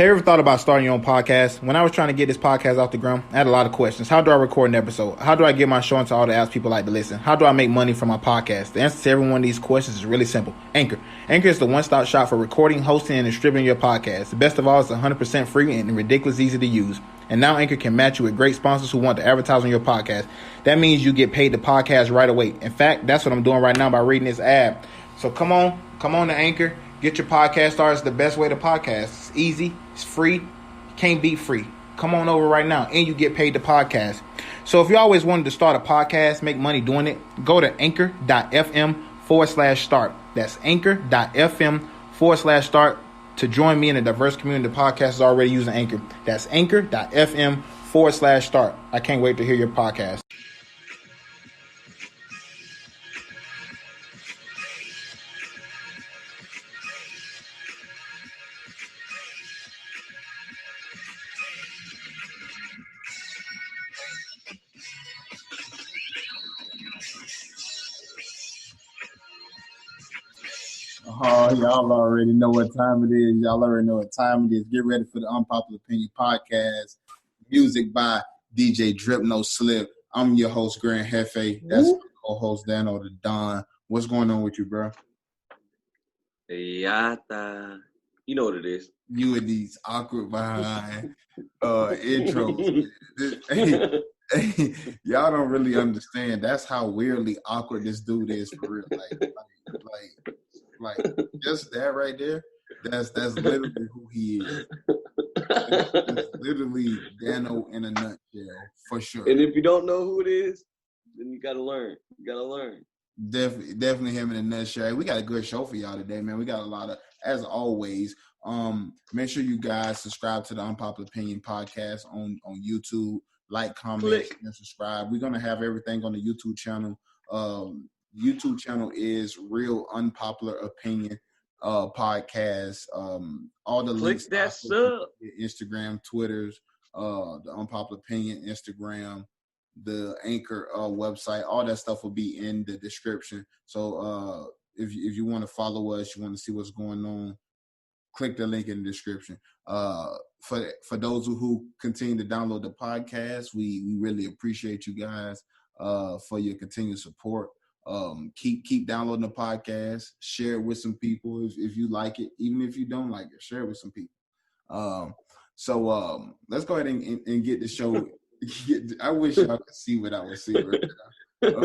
Have you ever thought about starting your own podcast? When I was trying to get this podcast off the ground, I had a lot of questions. How do I record an episode? How do I get my show into all the apps people like to listen? How do I make money from my podcast? The answer to every one of these questions is really simple. Anchor. Anchor is the one-stop shop for recording, hosting, and distributing your podcast. The best of all, it's 100% free and ridiculously easy to use. And now Anchor can match you with great sponsors who want to advertise on your podcast. That means you get paid to podcast right away. In fact, that's what I'm doing right now by reading this ad. So come on to Anchor. Get your podcast started. It's the best way to podcast. It's easy. It's free. Can't beat free. Come on over right now and you get paid to podcast. So if you always wanted to start a podcast, make money doing it, go to anchor.fm/start. That's anchor.fm/start to join me in a diverse community of podcasters already using Anchor. That's anchor.fm/start. I can't wait to hear your podcast. Oh, y'all already know what time it is. Get ready for the Unpopular Opinion podcast. Music by DJ Drip No Slip. I'm your host, Grand Hefe. That's my co-host, Dano the Don. What's going on with you, bro? Yata. You know what it is. You and these awkward behind intros. Y'all don't really understand. That's how weirdly awkward this dude is for real. Like just that right there, that's literally who he is. It's literally Dano in a nutshell, for sure. And if you don't know who it is, then you gotta learn. Definitely him in a nutshell. We got a good show for y'all today, man. We got a lot of, as always. Make sure you guys subscribe to the Unpopular Opinion podcast on YouTube. Like, comment, and subscribe. We're gonna have everything on the YouTube channel. YouTube channel is Real Unpopular Opinion podcast. All the links, that sub. Instagram, Twitters, the Unpopular Opinion Instagram, the Anchor website. All that stuff will be in the description. So if you want to follow us, you want to see what's going on, click the link in the description. For those who continue to download the podcast, we really appreciate you guys for your continued support. Keep downloading the podcast, share it with some people if you like it, even if you don't like it, share it with some people. So let's go ahead and get the show. I wish y'all could see what I was seeing right now.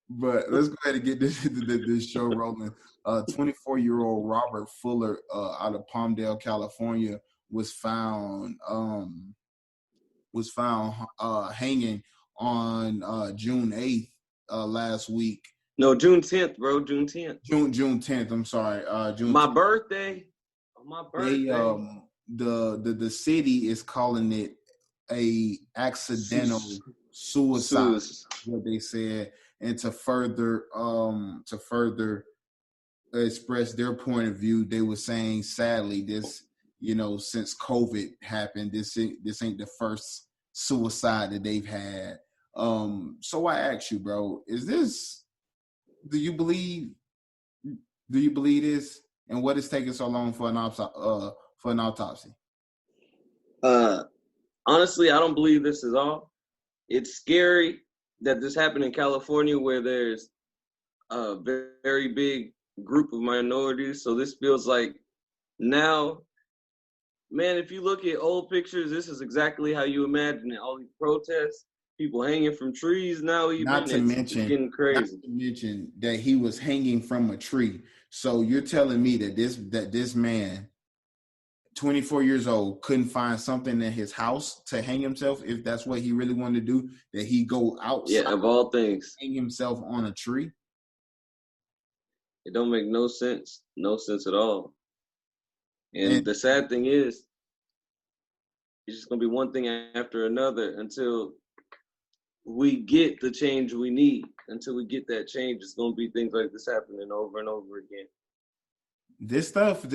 But let's go ahead and get this show rolling. 24-year-old Robert Fuller out of Palmdale, California, was found hanging on June 8th. Last week. No, June 10th, bro. June 10th. June 10th. I'm sorry. June. My 10th. birthday. On my birthday. The city is calling it a accidental suicide. What they said, and to further express their point of view, they were saying, sadly, this, since COVID happened, this ain't the first suicide that they've had. So I ask you, bro, do you believe this, and what is taking so long for an autopsy? Honestly, I don't believe this is all. It's scary that this happened in California, where there's a very big group of minorities. So this feels like now, man, if you look at old pictures, this is exactly how you imagine it. All these protests. People hanging from trees now. Not to mention, getting crazy. Not to mention that he was hanging from a tree. So you're telling me that this man, 24 years old, couldn't find something in his house to hang himself, if that's what he really wanted to do, that he go outside, yeah, of all things, hang himself on a tree? It don't make no sense at all. And the sad thing is, it's just gonna be one thing after another until we get the change we need. Until we get that change, it's gonna be things like this happening over and over again. This stuff will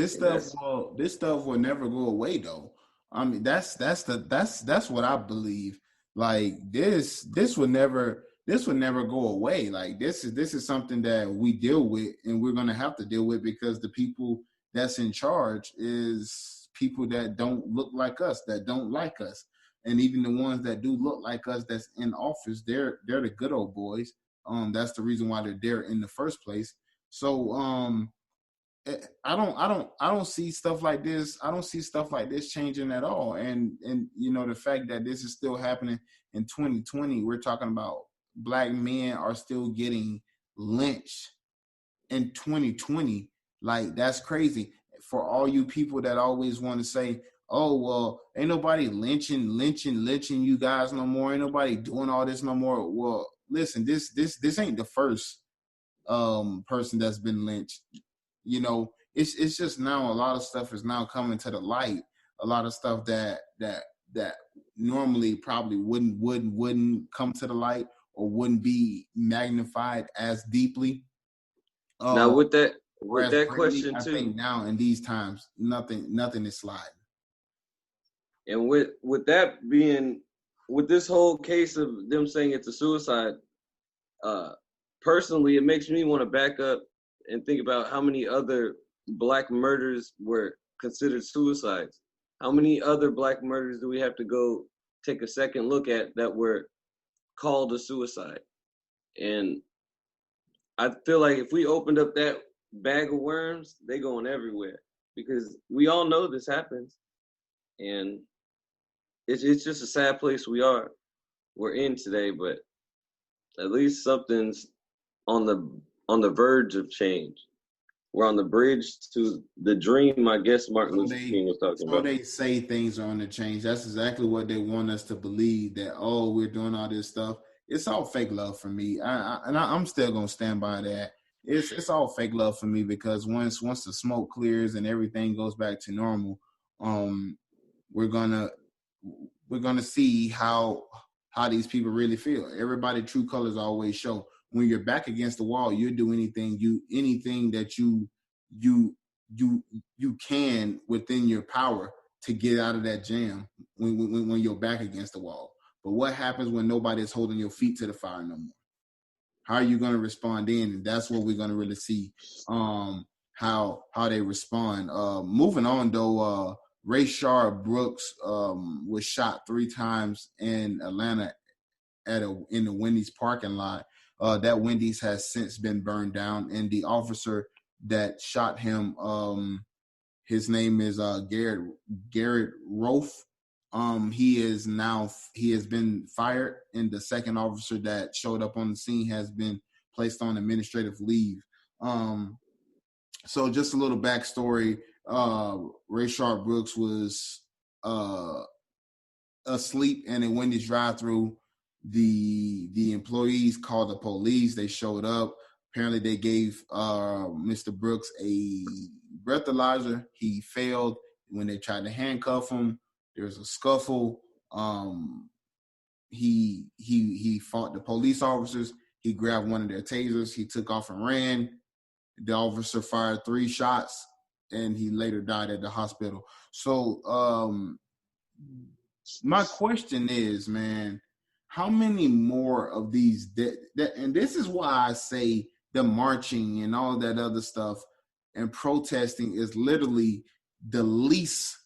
never go away, though. I mean, that's what I believe. Like this will never go away. Like this is something that we deal with, and we're gonna have to deal with, because the people that's in charge is people that don't look like us, that don't like us. And even the ones that do look like us that's in office, they're the good old boys. That's the reason why they're there in the first place. So I don't see stuff like this. I don't see stuff like this changing at all. And the fact that this is still happening in 2020, we're talking about black men are still getting lynched in 2020. Like, that's crazy. For all you people that always want to say, oh, well, ain't nobody lynching you guys no more. Ain't nobody doing all this no more. Well, listen, this ain't the first person that's been lynched. It's just now a lot of stuff is now coming to the light. A lot of stuff that normally probably wouldn't come to the light or wouldn't be magnified as deeply. Now with that question I too, think now in these times, nothing is sliding. And with that being, with this whole case of them saying it's a suicide, personally, it makes me want to back up and think about how many other black murders were considered suicides. How many other black murders do we have to go take a second look at that were called a suicide? And I feel like if we opened up that bag of worms, they going everywhere, because we all know this happens. And it's just a sad place we're in today, but at least something's on the verge of change. We're on the bridge to the dream, I guess Martin Luther King was talking about. So they say things are on the change. That's exactly what they want us to believe, that, oh, we're doing all this stuff. It's all fake love for me. I'm still going to stand by that. It's all fake love for me, because once the smoke clears and everything goes back to normal, we're gonna see how these people really feel. Everybody true colors always show. When you're back against the wall, you'll do anything that you can within your power to get out of that jam when you're back against the wall. But what happens when nobody's holding your feet to the fire no more? How are you going to respond then? And that's what we're going to really see, how they respond. Moving on though, Rayshard Brooks was shot 3 times in Atlanta in the Wendy's parking lot. That Wendy's has since been burned down, and the officer that shot him, his name is Garrett Rofe. He has been fired, and the second officer that showed up on the scene has been placed on administrative leave. So just a little backstory. Rayshard Brooks was asleep in a Wendy's drive-thru. The employees called the police. They showed up. Apparently, they gave Mr. Brooks a breathalyzer. He failed. When they tried to handcuff him, there was a scuffle. He fought the police officers. He grabbed one of their tasers. He took off and ran. The officer fired 3 shots, and he later died at the hospital. So my question is, man, how many more of these and this is why I say the marching and all that other stuff and protesting is literally the least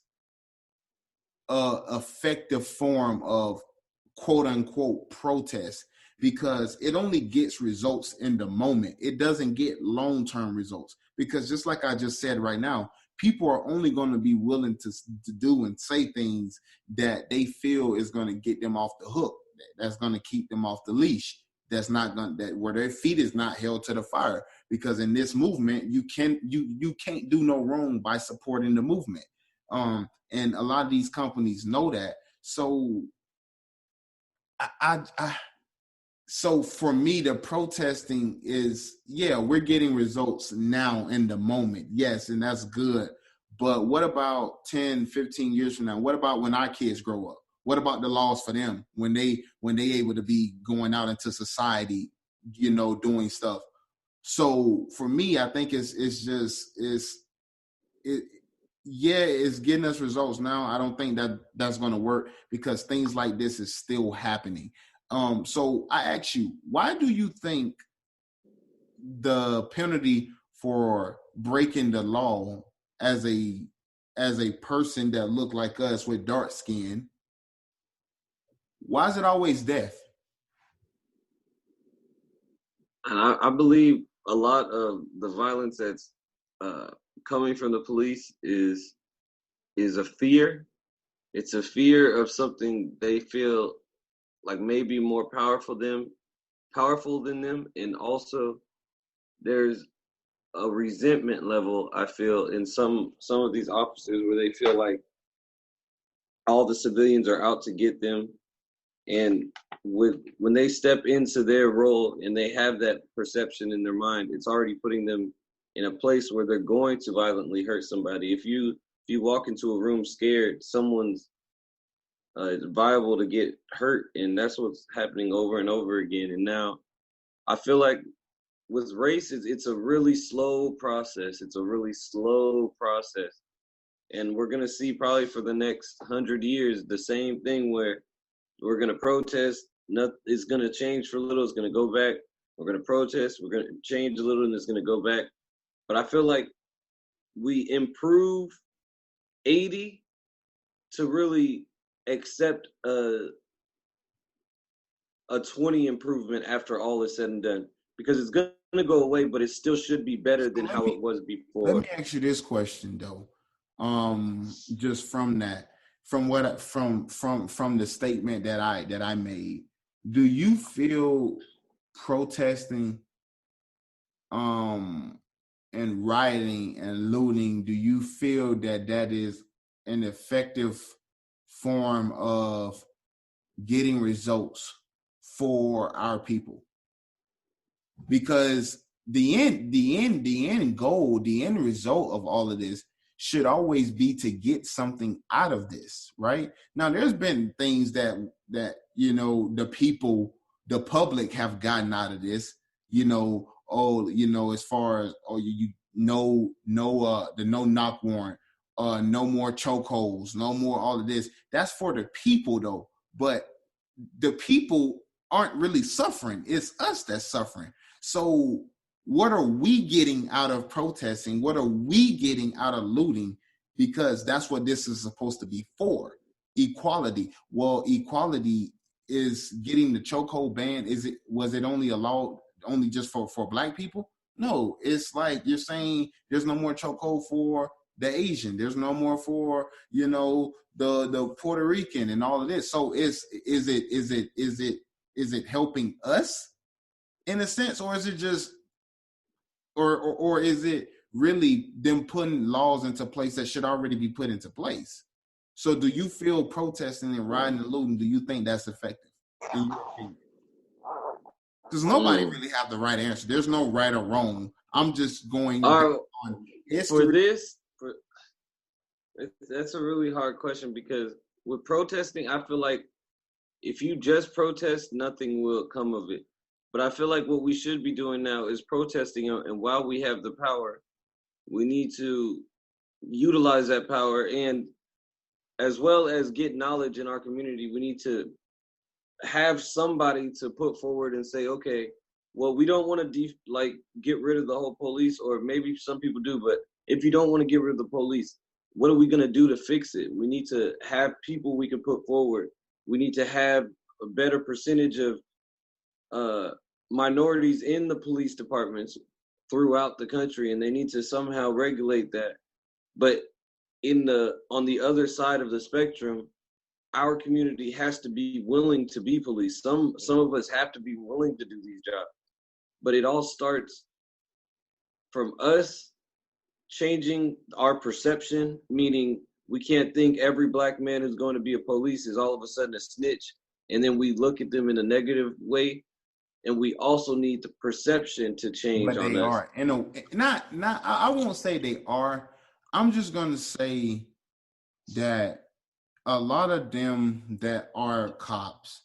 effective form of quote unquote protest, because it only gets results in the moment. It doesn't get long-term results, because just like I just said right now, people are only going to be willing to do and say things that they feel is going to get them off the hook, that's going to keep them off the leash, that's not going that where their feet is not held to the fire. Because in this movement, you can't do no wrong by supporting the movement. And a lot of these companies know that. So so for me, the protesting is, yeah, we're getting results now in the moment. Yes, and that's good. But what about 10, 15 years from now? What about when our kids grow up? What about the laws for them when they able to be going out into society, doing stuff? So for me, I think it's getting us results now. I don't think that's going to work, because things like this is still happening. So I ask you, why do you think the penalty for breaking the law as a as a person that look like us with dark skin, why is it always death? And I believe a lot of the violence that's coming from the police is a fear. It's a fear of something they feel like maybe more powerful than them, and also there's a resentment level I feel in some of these officers where they feel like all the civilians are out to get them, and when they step into their role and they have that perception in their mind, it's already putting them in a place where they're going to violently hurt somebody. If you walk into a room scared, someone's it's viable to get hurt, and that's what's happening over and over again. And now I feel like with race, it's a really slow process. It's a really slow process. And we're going to see probably for the next 100 years the same thing where we're going to protest. It's going to change for a little. It's going to go back. We're going to protest. We're going to change a little, and it's going to go back. But I feel like we improve 80 to really accept a 20 improvement after all is said and done, because it's going to go away, but it still should be better than how it was before. Let me ask you this question though. Just from that, from the statement that I made, do you feel protesting and rioting and looting, do you feel that is an effective form of getting results for our people? Because the end goal, the end result of all of this should always be to get something out of this, right? Now, there's been things that the public have gotten out of this, as far as the no knock warrant, no more chokeholds, no more all of this. That's for the people though, but the people aren't really suffering. It's us that's suffering. So what are we getting out of protesting? What are we getting out of looting? Because that's what this is supposed to be for. Equality. Well, equality is getting the chokehold ban. Was it only allowed only just for Black people? No, it's like you're saying there's no more chokehold for the Asian. There's no more for, the Puerto Rican and all of this. So is it helping us in a sense, or is it just or is it really them putting laws into place that should already be put into place? So do you feel protesting and rioting and looting, do you think that's effective? Because nobody really have the right answer. There's no right or wrong. I'm just going on history. That's a really hard question, because with protesting, I feel like if you just protest, nothing will come of it. But I feel like what we should be doing now is protesting, and while we have the power, we need to utilize that power, and as well as get knowledge in our community, we need to have somebody to put forward and say, okay, well, we don't want to get rid of the whole police, or maybe some people do, but if you don't want to get rid of the police, what are we going to do to fix it? We need to have people we can put forward. We need to have a better percentage of minorities in the police departments throughout the country, and they need to somehow regulate that. But on the other side of the spectrum, our community has to be willing to be police. Some of us have to be willing to do these jobs. But it all starts from us changing our perception, meaning we can't think every Black man who's going to be a police is all of a sudden a snitch, and then we look at them in a negative way. And we also need the perception to change. But they are. I won't say they are. I'm just going to say that a lot of them that are cops,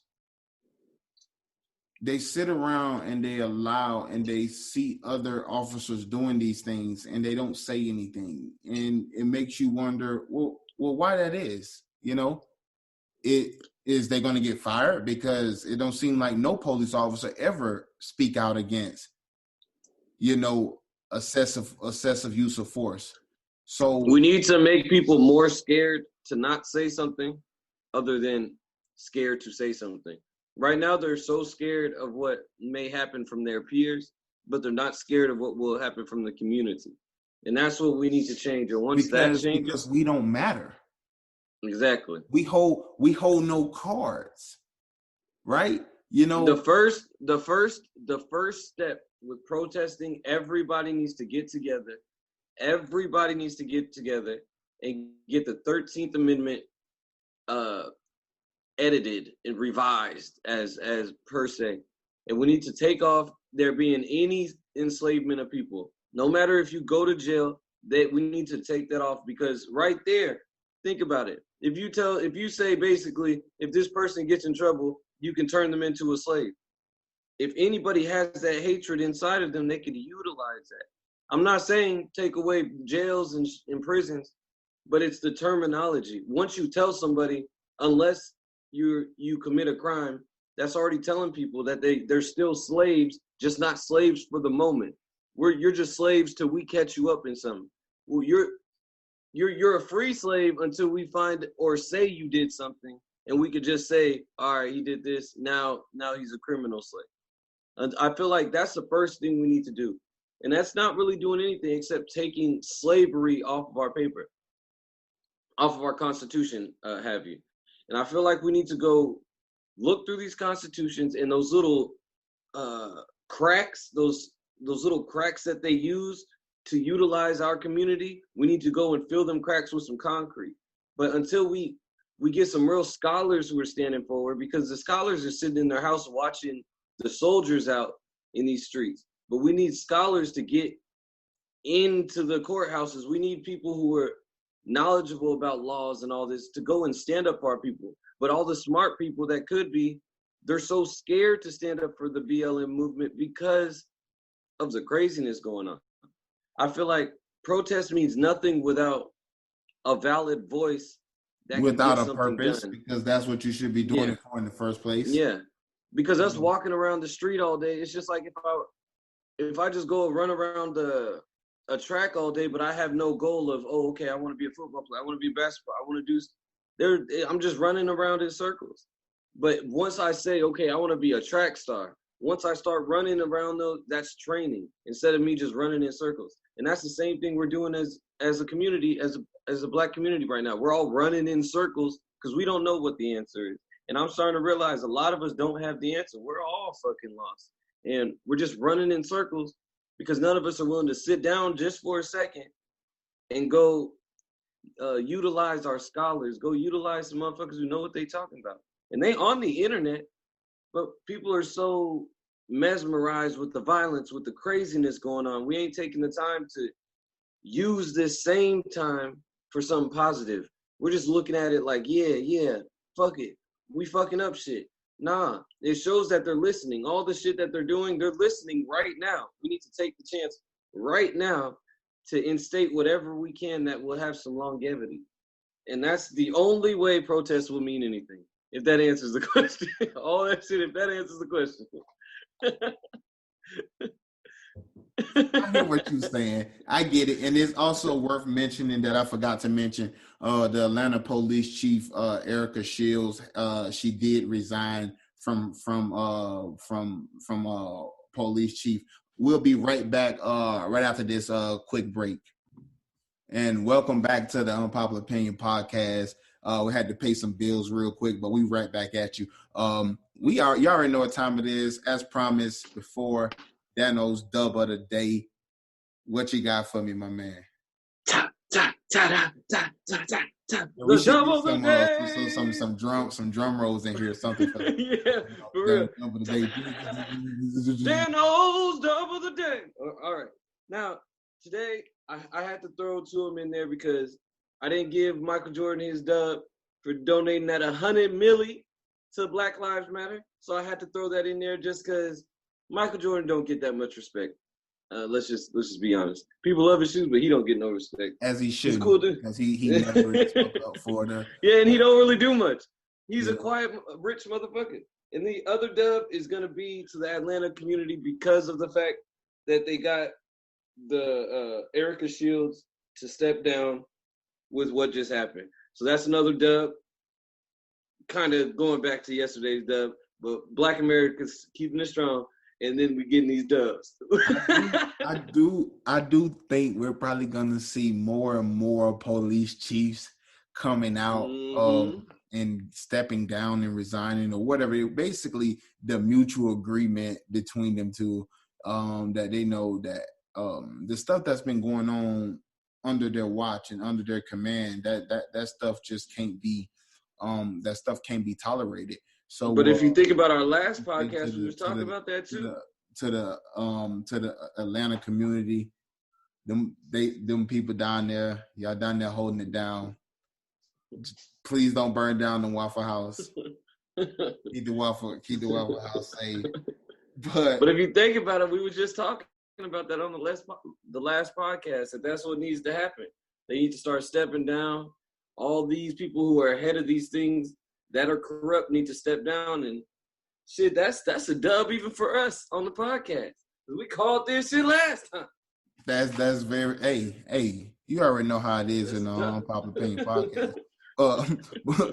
they sit around and they allow and they see other officers doing these things and they don't say anything. And it makes you wonder, well, why that is, Is they going to get fired? Because it don't seem like no police officer ever speak out against, excessive use of force. So we need to make people more scared to not say something other than scared to say something. Right now, they're so scared of what may happen from their peers, but they're not scared of what will happen from the community. And that's what we need to change. And once that changes, because we don't matter. Exactly. We hold no cards, right? You know, the first step with protesting, everybody needs to get together. Everybody needs to get together and get the 13th Amendment edited and revised as per se. And we need to take off there being any enslavement of people. No matter if you go to jail, that we need to take that off, because right there, think about it. If you say basically, if this person gets in trouble, you can turn them into a slave. If anybody has that hatred inside of them, they could utilize that. I'm not saying take away jails and prisons, but it's the terminology. Once you tell somebody, unless you commit a crime, that's already telling people that they're still slaves, just not slaves for the moment. You're just slaves till we catch you up in something. Well, you're a free slave until we find or say you did something, and we could just say, all right, he did this. Now he's a criminal slave. And I feel like that's the first thing we need to do. And that's not really doing anything except taking slavery off of our paper, off of our Constitution, have you. And I feel like we need to go look through these constitutions and those little cracks, those little cracks that they use to utilize our community. We need to go and fill them cracks with some concrete. But until we get some real scholars who are standing forward, because the scholars are sitting in their house watching the soldiers out in these streets. But we need scholars to get into the courthouses. We need people who are knowledgeable about laws and all this to go and stand up for our people. But all the smart people that could be, they're so scared to stand up for the BLM movement because of the craziness going on. I feel like protest means nothing without a valid voice that without can get a purpose, done. because that's what you should be doing it for in the first place. Yeah, because us walking around the street all day, it's just like if I just go run around a track all day, but I have no goal of, oh, okay, I want to be a football player, I want to be a basketball, I want to do. I'm just running around in circles. But once I say, okay, I want to be a track star, once I start running around those, that's training instead of me just running in circles. And that's the same thing we're doing as a community, as a Black community right now. We're all running in circles because we don't know what the answer is. And I'm starting to realize a lot of us don't have the answer. We're all fucking lost. And we're just running in circles because none of us are willing to sit down just for a second and go utilize our scholars, go utilize some motherfuckers who know what they talking about. And they on the internet, but people are so mesmerized with the violence, with the craziness going on. We ain't taking the time to use this same time for something positive. We're just looking at it like, yeah, fuck it. We fucking up shit. Nah, it shows that they're listening. All the shit that they're doing, they're listening right now. We need to take the chance right now to instate whatever we can that will have some longevity. And that's the only way protests will mean anything. If that answers the question. All that shit, if that answers the question. I hear what you're saying. I get it. And it's also worth mentioning that I forgot to mention the Atlanta police chief, Erica Shields. She did resign from police chief. We'll be right back right after this quick break. And welcome back to the Unpopular Opinion podcast. We had to pay some bills real quick, but we right back at you. You already know what time it is. As promised before, Dano's dub of the day. What you got for me, my man? Ta ta ta ta ta ta ta. We should get some drum rolls in here or something. Yeah, for real. Dub of the day. Dano's dub of the day. All right. Now, today, I had to throw two of them in there because I didn't give Michael Jordan his dub for donating that $100 million to Black Lives Matter. So I had to throw that in there just because Michael Jordan don't get that much respect. Let's just be honest. People love his shoes, but he don't get no respect. As he should. He's cool dude. Because he never spoke up for the. Yeah, and he don't really do much. He's a quiet, rich motherfucker. And the other dub is gonna be to the Atlanta community because of the fact that they got the Erica Shields to step down with what just happened. So that's another dub. Kind of going back to yesterday's dub, but Black America's keeping it strong, and then we getting these dubs. I do think we're probably gonna see more and more police chiefs coming out and stepping down and resigning or whatever. Basically, the mutual agreement between them two, that they know that the stuff that's been going on under their watch and under their command, that stuff just can't be that stuff can't be tolerated. So, but if you think about our last podcast, we was talking about that too. To the Atlanta community, them people down there, y'all down there holding it down. Please don't burn down the Waffle House. Keep the Waffle House safe. But if you think about it, we were just talking about that on the last podcast. That's what needs to happen. They need to start stepping down. All these people who are ahead of these things that are corrupt need to step down, and shit, that's a dub even for us on the podcast. We called this shit last time. That's very hey, you already know how it is in the Unpopular Opinion podcast.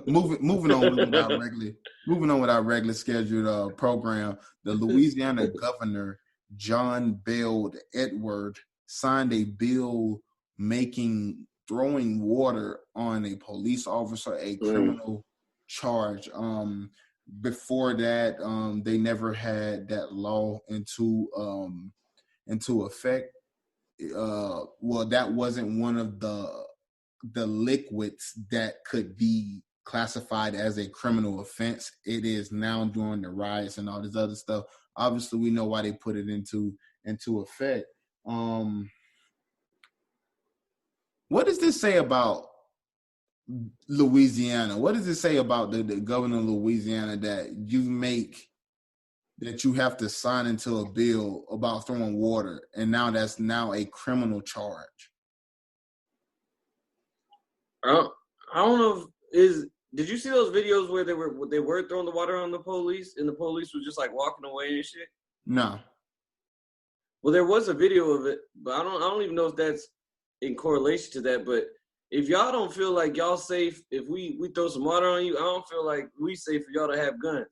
Moving on with our regular scheduled program. The Louisiana governor John Bell Edward signed a bill throwing water on a police officer a criminal charge. Before that, they never had that law into effect. Well, that wasn't one of the liquids that could be classified as a criminal offense. It is now during the riots and all this other stuff. Obviously, we know why they put it into effect. What does this say about Louisiana? What does it say about the governor of Louisiana that you have to sign into a bill about throwing water, and now that's now a criminal charge? I don't know. Did you see those videos where they were throwing the water on the police, and the police was just like walking away and shit? No. Well, there was a video of it, but I don't even know if that's in correlation to that. But if y'all don't feel like y'all safe, if we throw some water on you, I don't feel like we safe for y'all to have guns.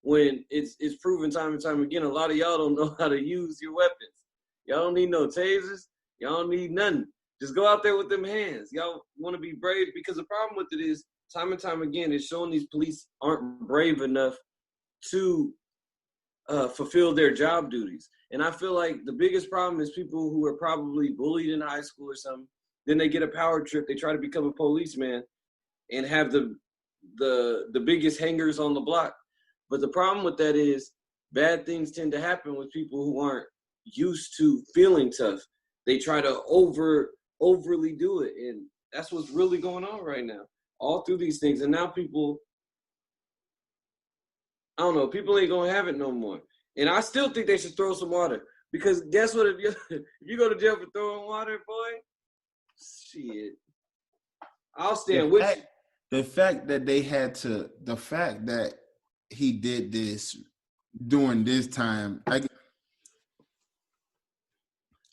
When it's proven time and time again, a lot of y'all don't know how to use your weapons. Y'all don't need no tasers. Y'all don't need nothing. Just go out there with them hands. Y'all want to be brave, because the problem with it is time and time again, it's showing these police aren't brave enough to fulfill their job duties. And I feel like the biggest problem is people who are probably bullied in high school or something. Then they get a power trip. They try to become a policeman and have the biggest hangers on the block. But the problem with that is bad things tend to happen with people who aren't used to feeling tough. They try to overly do it. And that's what's really going on right now, all through these things. And now people, I don't know, people ain't going to have it no more. And I still think they should throw some water. Because guess what? If you go to jail for throwing water, boy, shit, I'll stand with you. The fact that he did this during this time, I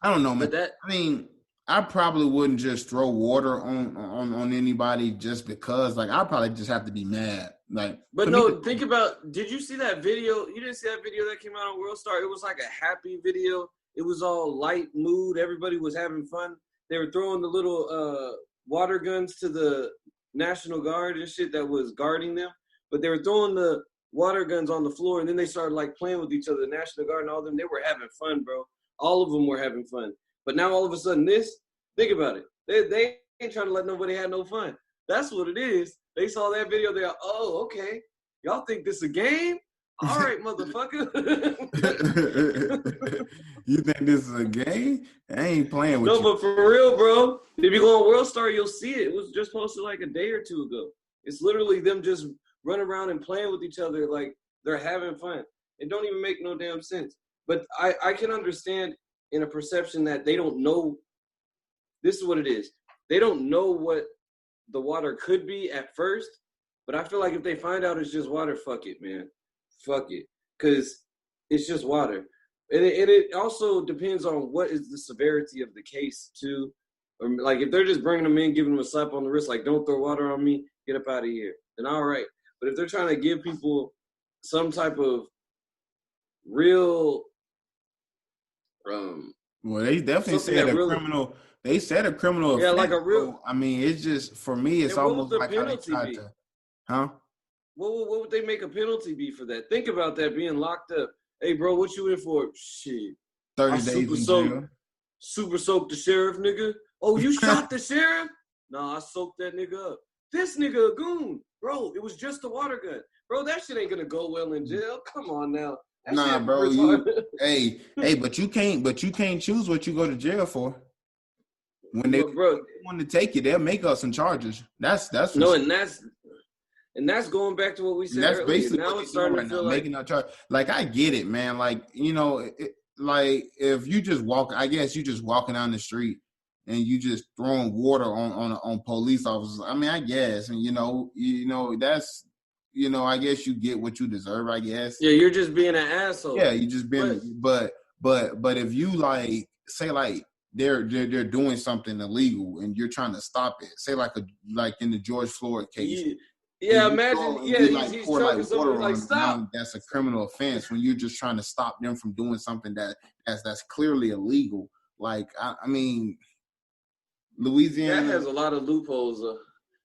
don't know, man. I probably wouldn't just throw water on anybody just because. Like, I'd probably just have to be mad. Like, but no, think about. Did you see that video? You didn't see that video that came out on World Star? It was like a happy video. It was all light mood. Everybody was having fun. They were throwing the little water guns to the National Guard and shit that was guarding them. But they were throwing the water guns on the floor, and then they started like playing with each other. The National Guard and all of them, they were having fun, bro. All of them were having fun. But now all of a sudden think about it. They ain't trying to let nobody have no fun. That's what it is. They saw that video. They're like, oh, okay. Y'all think this a game? All right, motherfucker. You think this is a game? I ain't playing with you. No, but for real, bro. If you go on World Star, you'll see it. It was just posted like a day or two ago. It's literally them just running around and playing with each other like they're having fun. It don't even make no damn sense. But I can understand in a perception that they don't know. This is what it is. They don't know what the water could be at first, but I feel like if they find out it's just water, fuck it, man. Fuck it. Because it's just water. And it also depends on what is the severity of the case, too. Or like if they're just bringing them in, giving them a slap on the wrist, like don't throw water on me, get up out of here, then all right. But if they're trying to give people some type of real, well, they definitely said a really, criminal. They said a criminal yeah, offense. like a real. I mean, it's just for me, it's And what would almost the like how they penalty tried be? to, huh? What would they make a penalty be for that? Think about that being locked up. Hey, bro, what you in for? Shit, 30 days in jail. Super soaked the sheriff, nigga. Oh, you shot the sheriff? Nah, I soaked that nigga up. This nigga a goon, bro. It was just a water gun, bro. That shit ain't gonna go well in jail. Come on now. That Nah, shit bro. retarded. But you can't choose what you go to jail for. When they want to take you, they'll make up some charges. That's no, and that's going back to what we said. That's earlier. basically now what it's starting to feel like making up charge. Like I get it, man. Like like if you just walk, I guess you just walking down the street and you just throwing water on police officers. I mean, I guess, and that's. I guess you get what you deserve, I guess. Yeah, you're just being an asshole. Yeah, you just being but if you like say like they're doing something illegal and you're trying to stop it. Say like in the George Floyd case. Yeah, imagine he's pour choking like somebody water like on stop. them. That's a criminal offense when you're just trying to stop them from doing something that's clearly illegal. Like I mean Louisiana that has a lot of loopholes.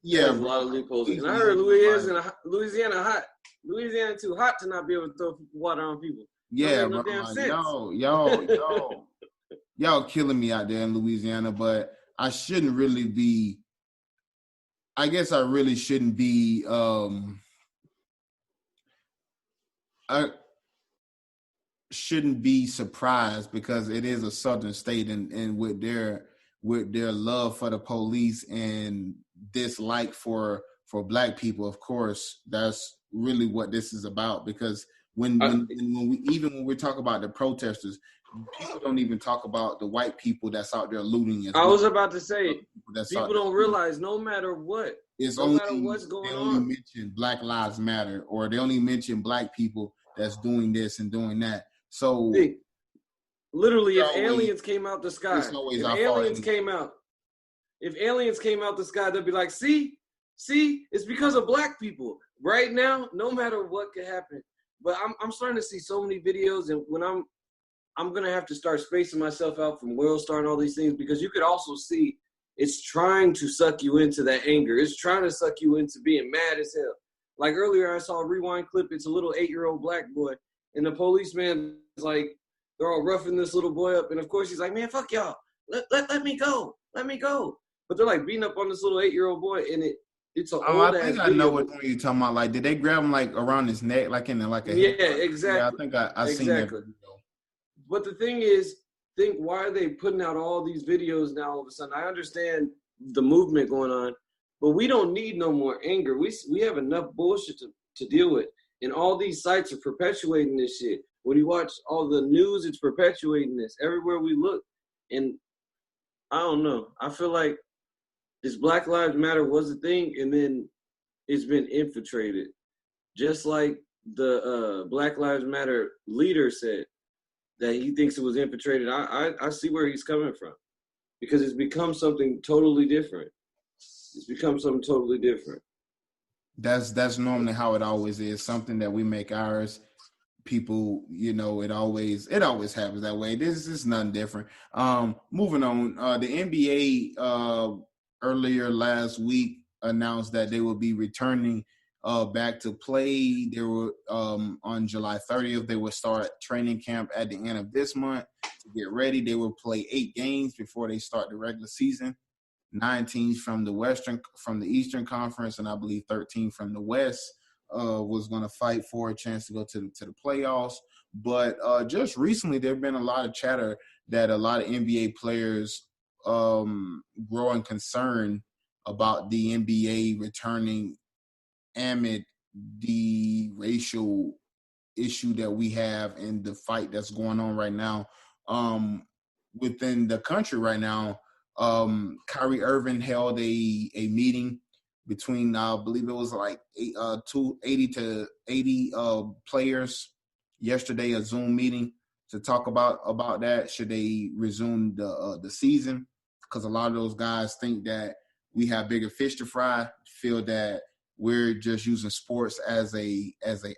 Yeah, a lot of loopholes. And I heard Louisiana hot. Louisiana too hot to not be able to throw water on people. Yeah, bro. Y'all killing me out there in Louisiana, but I shouldn't really be. I guess I really shouldn't be. I shouldn't be surprised because it is a southern state, and with their love for the police and dislike for Black people, of course, that's really what this is about. Because when we talk about the protesters, people don't even talk about the white people that's out there looting. I was about to say, people don't realize no matter what, what's going on, they only mention Black Lives Matter, or they only mention Black people that's doing this and doing that. So literally, if aliens came out the sky, if aliens came out the sky, they'll be like, see, it's because of Black people. Right now, no matter what could happen. But I'm starting to see so many videos, and when I'm gonna have to start spacing myself out from World Star and all these things, because you could also see it's trying to suck you into that anger. It's trying to suck you into being mad as hell. Like earlier, I saw a rewind clip. It's a little 8-year-old Black boy, and the policeman is like, they're all roughing this little boy up, and of course he's like, man, fuck y'all, let me go. But they're like beating up on this little 8-year-old boy, and it's an old ass video. I know what you're talking about. Like, did they grab him like around his neck, like in like a yeah, exactly. Yeah, I think I seen that video. But the thing is, why are they putting out all these videos now all of a sudden? I understand the movement going on, but we don't need no more anger. We have enough bullshit to deal with, and all these sites are perpetuating this shit. When you watch all the news, it's perpetuating this everywhere we look, and I don't know. I feel like this Black Lives Matter was a thing, and then it's been infiltrated. Just like the Black Lives Matter leader said that he thinks it was infiltrated. I see where he's coming from, because it's become something totally different. That's normally how it always is. Something that we make ours. People, it always happens that way. This is nothing different. Moving on, the NBA earlier last week announced that they will be returning back to play. They were on July 30th. They will start training camp at the end of this month to get ready. They will play 8 games before they start the regular season. 9 teams from the Eastern Conference, and I believe 13 from the West. Was going to fight for a chance to go to the playoffs. But just recently, there have been a lot of chatter that a lot of NBA players growing concern about the NBA returning amid the racial issue that we have and the fight that's going on right now within the country right now. Kyrie Irving held a meeting between, I believe it was like 80 to 80 players yesterday, a Zoom meeting to talk about that. Should they resume the season? because a lot of those guys think that we have bigger fish to fry, feel that we're just using sports as a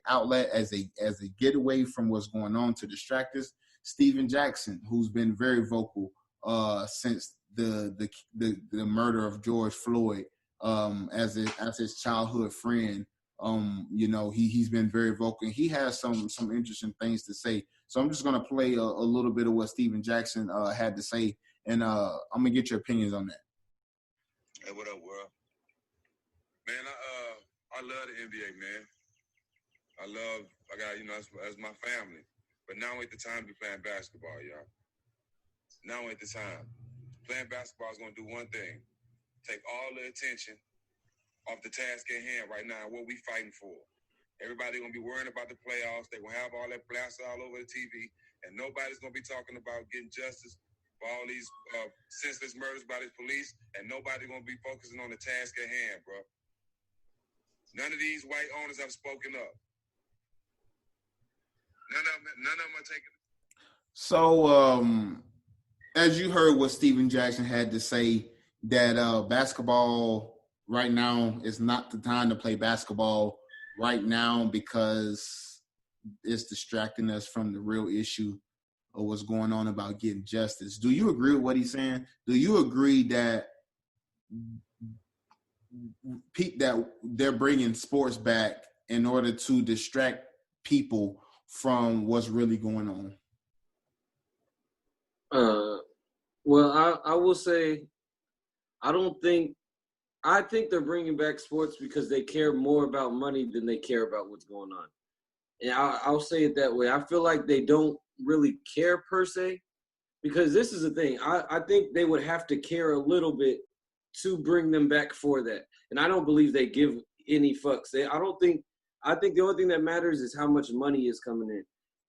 outlet, as a getaway from what's going on to distract us. Steven Jackson, who's been very vocal since the murder of George Floyd, as his childhood friend, he's been very vocal. He has some interesting things to say. So I'm just gonna play a little bit of what Steven Jackson had to say, and I'm gonna get your opinions on that. Hey, what up, world? Man, I love the NBA, man. I got, as my family. But now ain't the time to be playing basketball, y'all. Now ain't the time. Playing basketball is gonna do one thing: take all the attention off the task at hand right now, what we fighting for. Everybody gonna be worrying about the playoffs. They gonna have all that blasted all over the TV, and nobody's gonna be talking about getting justice for all these senseless murders by the police, and nobody gonna be focusing on the task at hand, bro. None of these white owners have spoken up. None of them are taking. So, as you heard what Steven Jackson had to say, that basketball right now is not the time to play basketball right now because it's distracting us from the real issue of what's going on about getting justice. Do you agree with what he's saying? Do you agree that they're bringing sports back in order to distract people from what's really going on? Well, I will say, I think they're bringing back sports because they care more about money than they care about what's going on. And I'll say it that way. I feel like they don't really care per se, because this is the thing. I think they would have to care a little bit to bring them back for that. And I don't believe they give any fucks. I think the only thing that matters is how much money is coming in.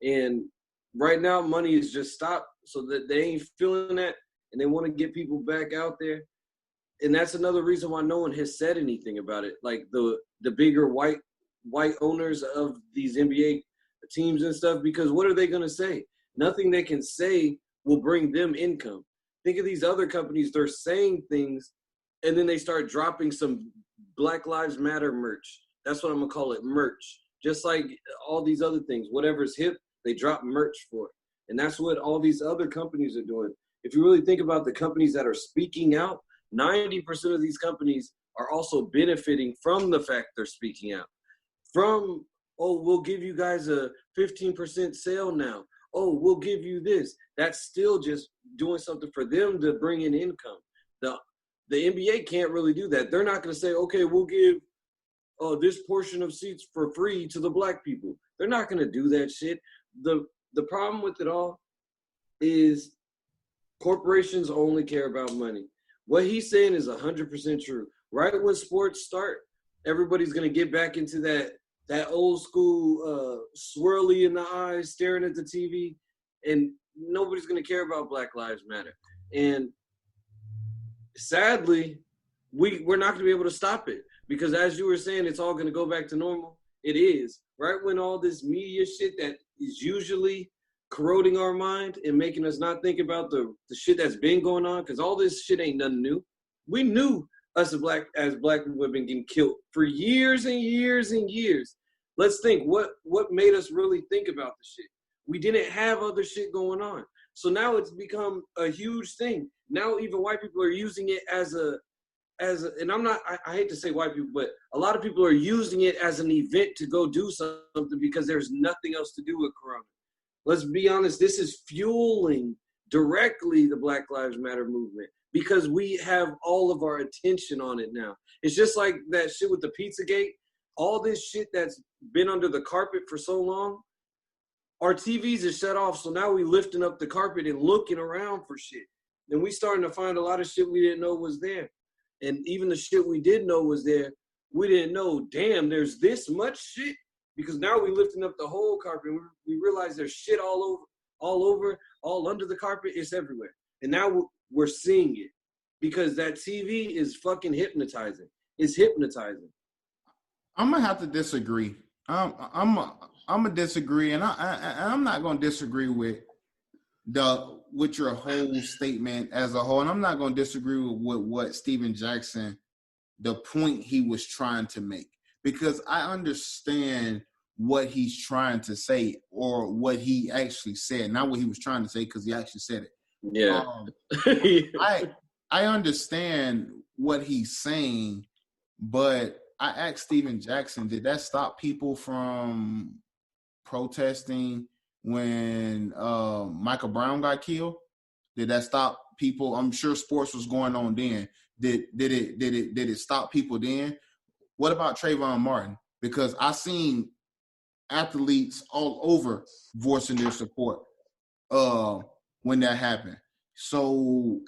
And right now, money is just stopped, so that they ain't feeling that, and they want to get people back out there. And that's another reason why no one has said anything about it. Like the bigger white owners of these NBA teams and stuff, because what are they going to say? Nothing they can say will bring them income. Think of these other companies, they're saying things, and then they start dropping some Black Lives Matter merch. That's what I'm going to call it, merch. Just like all these other things, whatever's hip, they drop merch for it. And that's what all these other companies are doing. If you really think about the companies that are speaking out, 90% of these companies are also benefiting from the fact they're speaking out. From, oh, we'll give you guys a 15% sale now. Oh, we'll give you this. That's still just doing something for them to bring in income. The NBA can't really do that. They're not going to say, okay, we'll give this portion of seats for free to the black people. They're not going to do that shit. The problem with it all is corporations only care about money. What he's saying is 100% true. Right when sports start, everybody's going to get back into that old school swirly in the eyes, staring at the TV, and nobody's going to care about Black Lives Matter. And sadly, we're not going to be able to stop it, because as you were saying, it's all going to go back to normal. It is. Right when all this media shit that is usually corroding our mind and making us not think about the shit that's been going on, because all this shit ain't nothing new. We knew us as black people have been getting killed for years and years and years. Let's think, what made us really think about the shit? We didn't have other shit going on. So now it's become a huge thing. Now even white people are using it as a and I hate to say white people, but a lot of people are using it as an event to go do something because there's nothing else to do with Corona. Let's be honest, this is fueling directly the Black Lives Matter movement because we have all of our attention on it now. It's just like that shit with the Pizzagate. All this shit that's been under the carpet for so long, our TVs are shut off, so now we lifting up the carpet and looking around for shit. And we starting to find a lot of shit we didn't know was there. And even the shit we did know was there, we didn't know, damn, there's this much shit. Because now we're lifting up the whole carpet. We realize there's shit all over, all under the carpet. It's everywhere. And now we're seeing it because that TV is fucking hypnotizing. It's hypnotizing. I'm gonna have to disagree. I'm gonna disagree, and I'm not gonna disagree with with your whole statement as a whole, and I'm not going to disagree with what Steven Jackson, the point he was trying to make, because I understand what he's trying to say or what he actually said, not what he was trying to say because he actually said it. Yeah. I understand what he's saying, but I asked Steven Jackson, did that stop people from protesting when Michael Brown got killed? Did that stop people? I'm sure sports was going on then. Did it stop people then? What about Trayvon Martin? Because I seen athletes all over voicing their support when that happened. So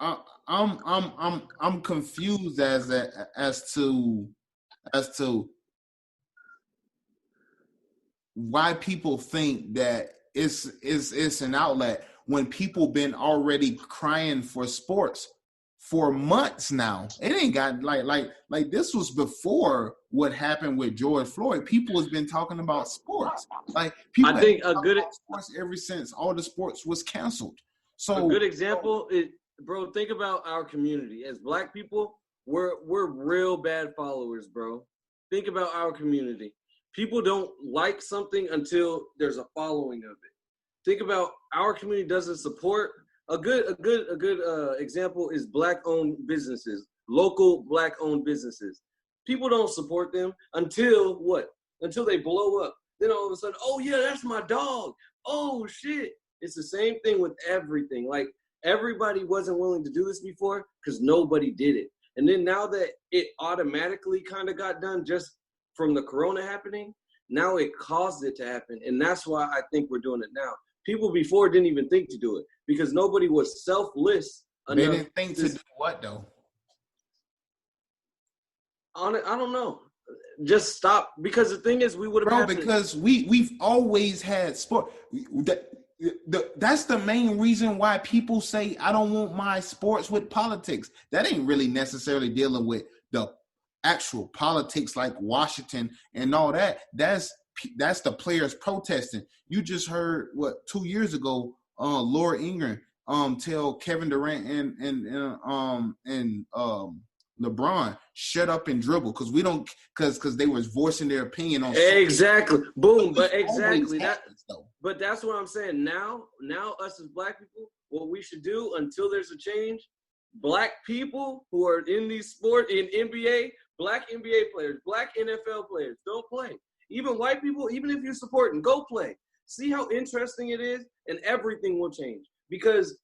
I'm confused as to why people think that it's an outlet when people been already crying for sports for months now. It ain't got like this was before what happened with George Floyd. People has been talking about sports. Like people I think a about good sports ever since all the sports was canceled. So a good example is, bro, think about our community. As Black people, we're real bad followers, bro. Think about our community. People don't like something until there's a following of it. Think about our community doesn't support. A good example is Black-owned businesses, local Black-owned businesses. People don't support them until what? Until they blow up. Then all of a sudden, oh yeah, that's my dog. Oh shit. It's the same thing with everything. Like everybody wasn't willing to do this before because nobody did it. And then now that it automatically kind of got done just from the corona happening, now it caused it to happen. And that's why I think we're doing it now. People before didn't even think to do it because nobody was selfless enough. They didn't think to do what though? I don't know. Just stop. Because the thing is, we would have. Bro, because we've always had sport. That's the main reason why people say I don't want my sports with politics. That ain't really necessarily dealing with the actual politics like Washington and all that. That's the players protesting. You just heard 2 years ago, Laura Ingram tell Kevin Durant and LeBron shut up and dribble because they was voicing their opinion on exactly. Boom, but exactly that. But that's what I'm saying. Now us as Black people, what we should do until there's a change, Black people who are in these sports, in NBA, Black NBA players, Black NFL players, don't play. Even white people, even if you support them, go play. See how interesting it is, and everything will change because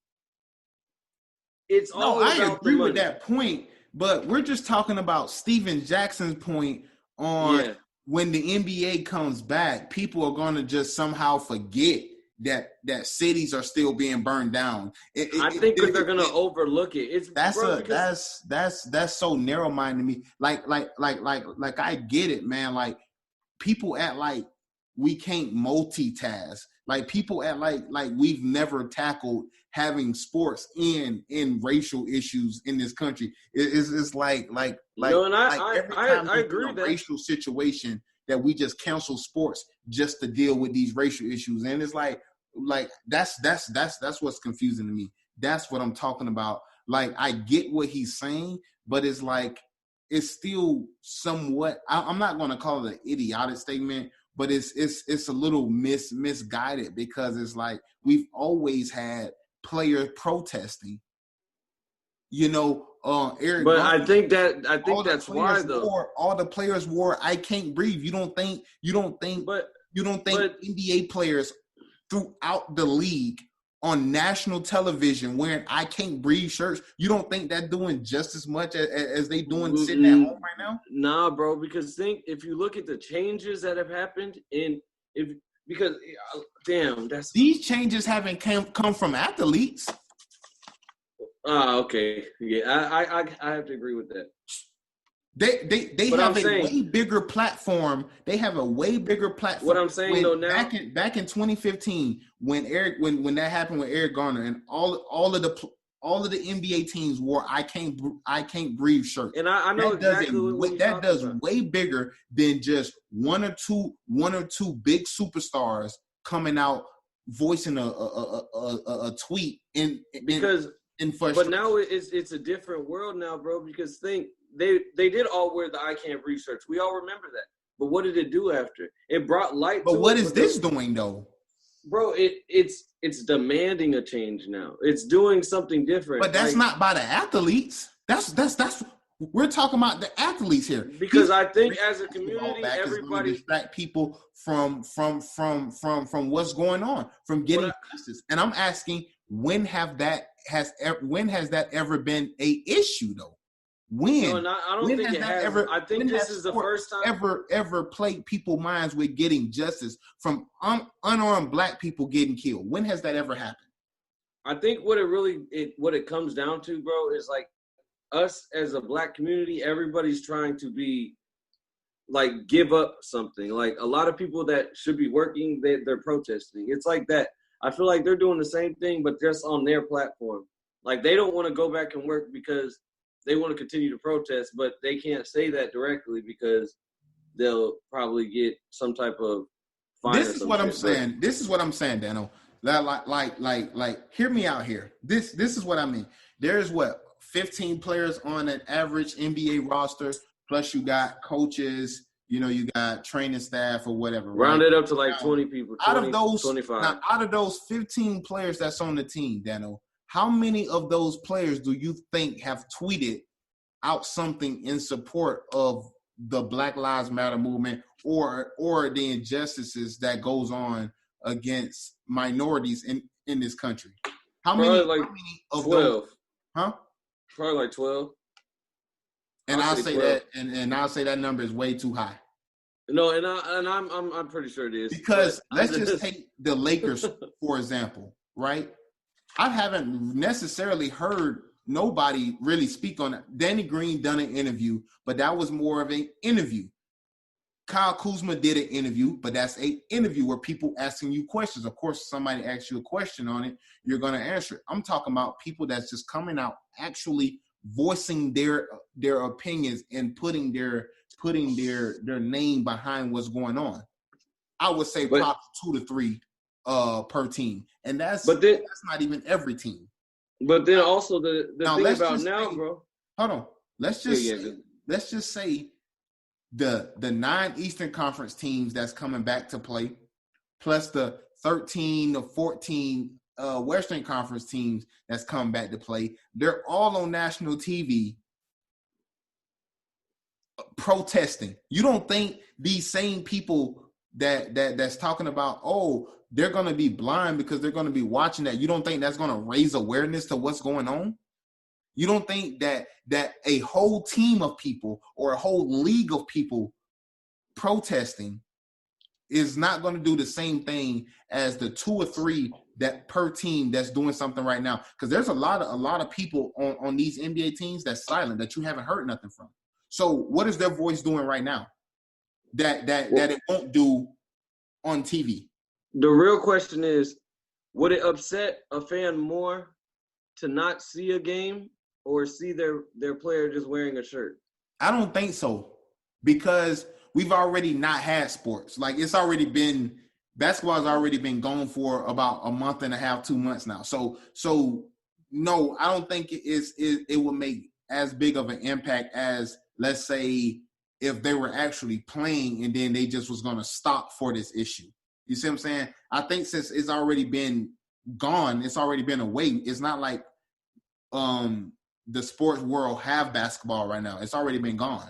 it's all about I agree the money. with that point, but we're just talking about Steven Jackson's point on when the NBA comes back, people are going to just somehow forget that cities are still being burned down. I think they're going to overlook it. That's so narrow-minded to me. Like I get it, man. Like people act like we can't multitask. Like people act like we've never tackled having sports in racial issues in this country. It's like every time I agree with that. Racial situation that we just cancel sports just to deal with these racial issues, and it's like that's what's confusing to me. That's what I'm talking about. Like I get what he's saying, but it's like it's still somewhat. I'm not going to call it an idiotic statement, but it's a little misguided because it's like we've always had players protesting. You know, Eric. But Garner, I think that's why though. All the players wore "I Can't Breathe." You don't think NBA players throughout the league on national television wearing "I Can't Breathe" shirts? You don't think they're doing just as much as they doing sitting at home right now? Nah, bro. Because if you look at the changes that have happened these changes haven't come from athletes. Okay. Yeah, I have to agree with that. They have way bigger platform. They have a way bigger platform. What I'm saying though now, back in 2015, when that happened with Eric Garner and all of the NBA teams wore I can't breathe shirts. And I know that does way bigger than just one or two big superstars coming out voicing a tweet in frustration. But now it's a different world now, bro. Because they did all wear the I can't breathe shirts. We all remember that. But what did it do after? It brought light. But what is this doing though? Bro, it's demanding a change now. It's doing something different. But that's not by the athletes. That's we're talking about the athletes here. Because I think as a community, everybody distract people from what's going on, from getting justice. And I'm asking, when has that ever been a issue though? When? No, I don't think it has. I think this is the first time ever plagued people's minds with getting justice from unarmed Black people getting killed. When has that ever happened? I think what it comes down to, bro, is like us as a Black community. Everybody's trying to be like give up something. Like a lot of people that should be working, they're protesting. It's like that. I feel like they're doing the same thing, but just on their platform. Like they don't want to go back and work because they want to continue to protest, but they can't say that directly because they'll probably get some type of fine. This is what I'm saying. This is what I'm saying, Dano. Like, hear me out here. This is what I mean. There's 15 players on an average NBA roster, plus you got coaches, you got training staff or whatever. Round it up to like 20 people. 20, out of 25. Now, out of those 15 players that's on the team, Dano, how many of those players do you think have tweeted out something in support of the Black Lives Matter movement or the injustices that goes on against minorities in this country? How many of 12. those? Huh? Probably like 12. And I'll say 12. And I'll say that number is way too high. No, and I'm pretty sure it is. Because let's just take the Lakers for example, right? I haven't necessarily heard nobody really speak on it. Danny Green done an interview, but that was more of an interview. Kyle Kuzma did an interview, but that's an interview where people asking you questions. Of course, somebody asks you a question on it, you're going to answer it. I'm talking about people that's just coming out, actually voicing their opinions and putting their name behind what's going on. I would say probably 2 to 3 per team, and that's not even every team. But then also the thing about now, bro. Hold on. Let's just say the 9 Eastern Conference teams that's coming back to play, plus the 13 or 14 Western Conference teams that's coming back to play. They're all on national TV protesting. You don't think these same people that's talking about, they're going to be blind because they're going to be watching that, you don't think that's going to raise awareness to what's going on? You don't think that a whole team of people or a whole league of people protesting is not going to do the same thing as the 2 or 3 that per team that's doing something right now? Because there's a lot of people on these NBA teams that's silent, that you haven't heard nothing from. So what is their voice doing right now that it won't do on TV? The real question is, would it upset a fan more to not see a game or see their player just wearing a shirt? I don't think so, because we've already not had sports. Like basketball has already been gone for about a month and a half, 2 months now. So no, I don't think it would make as big of an impact as, let's say, if they were actually playing and then they just was going to stop for this issue. You see what I'm saying? I think since it's already been gone, it's already been away. It's not like the sports world have basketball right now. It's already been gone,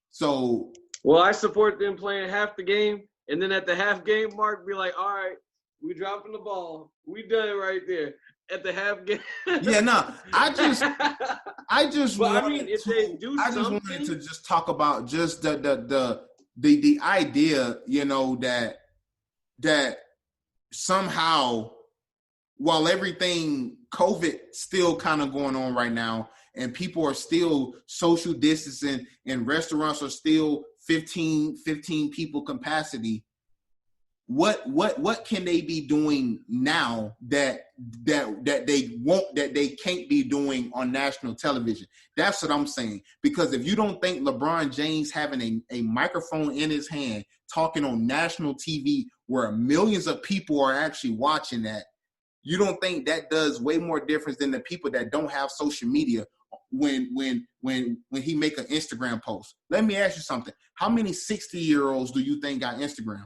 So, well, I support them playing half the game, and then at the half game mark, be like, all right, we dropping the ball. We done it right there at the half game. Yeah, no, I just wanted to just talk about just the idea, that somehow, while everything COVID still kind of going on right now, and people are still social distancing and restaurants are still 15 people capacity, what can they be doing now that they can't be doing on national television? That's what I'm saying. Because if you don't think LeBron James having a microphone in his hand talking on national TV where millions of people are actually watching that, you don't think that does way more difference than the people that don't have social media when he make an Instagram post? Let me ask you something. How many 60-year-olds do you think got Instagram?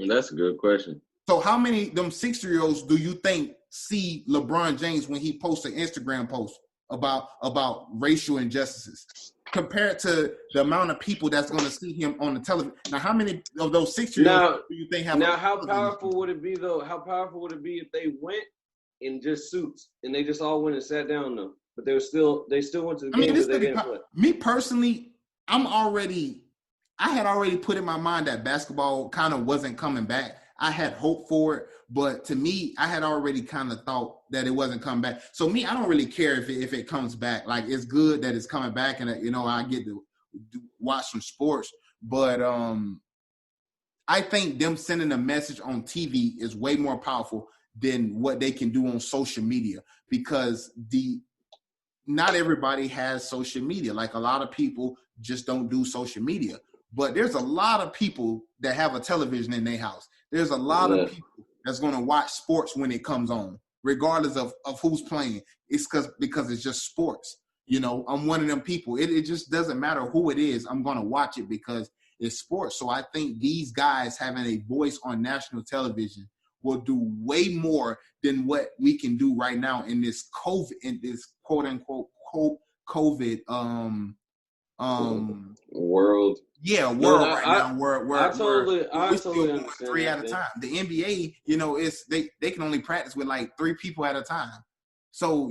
That's a good question. So how many them 60-year-olds do you think see LeBron James when he posts an Instagram post about racial injustices compared to the amount of people that's going to see him on the television? Now, how many of those 60-year-olds do you think have? Now, how powerful would it be though? How powerful would it be if they went in just suits and they just all went and sat down though? But they still went to the game, but they didn't play. Me personally, I had already put in my mind that basketball kind of wasn't coming back. I had hope for it, but to me, I had already kind of thought that it wasn't coming back. So me, I don't really care if it comes back. Like, it's good that it's coming back, and I get to watch some sports. But I think them sending a message on TV is way more powerful than what they can do on social media, because not everybody has social media. Like, a lot of people just don't do social media. But there's a lot of people that have a television in their house. There's a lot of people that's going to watch sports when it comes on, regardless of who's playing. It's because it's just sports. I'm one of them people. It just doesn't matter who it is. I'm going to watch it because it's sports. So I think these guys having a voice on national television will do way more than what we can do right now in this COVID, in this quote unquote COVID world. Yeah, world right now. I totally understand 3 at a that. time. The NBA, it's they can only practice with like 3 people at a time. So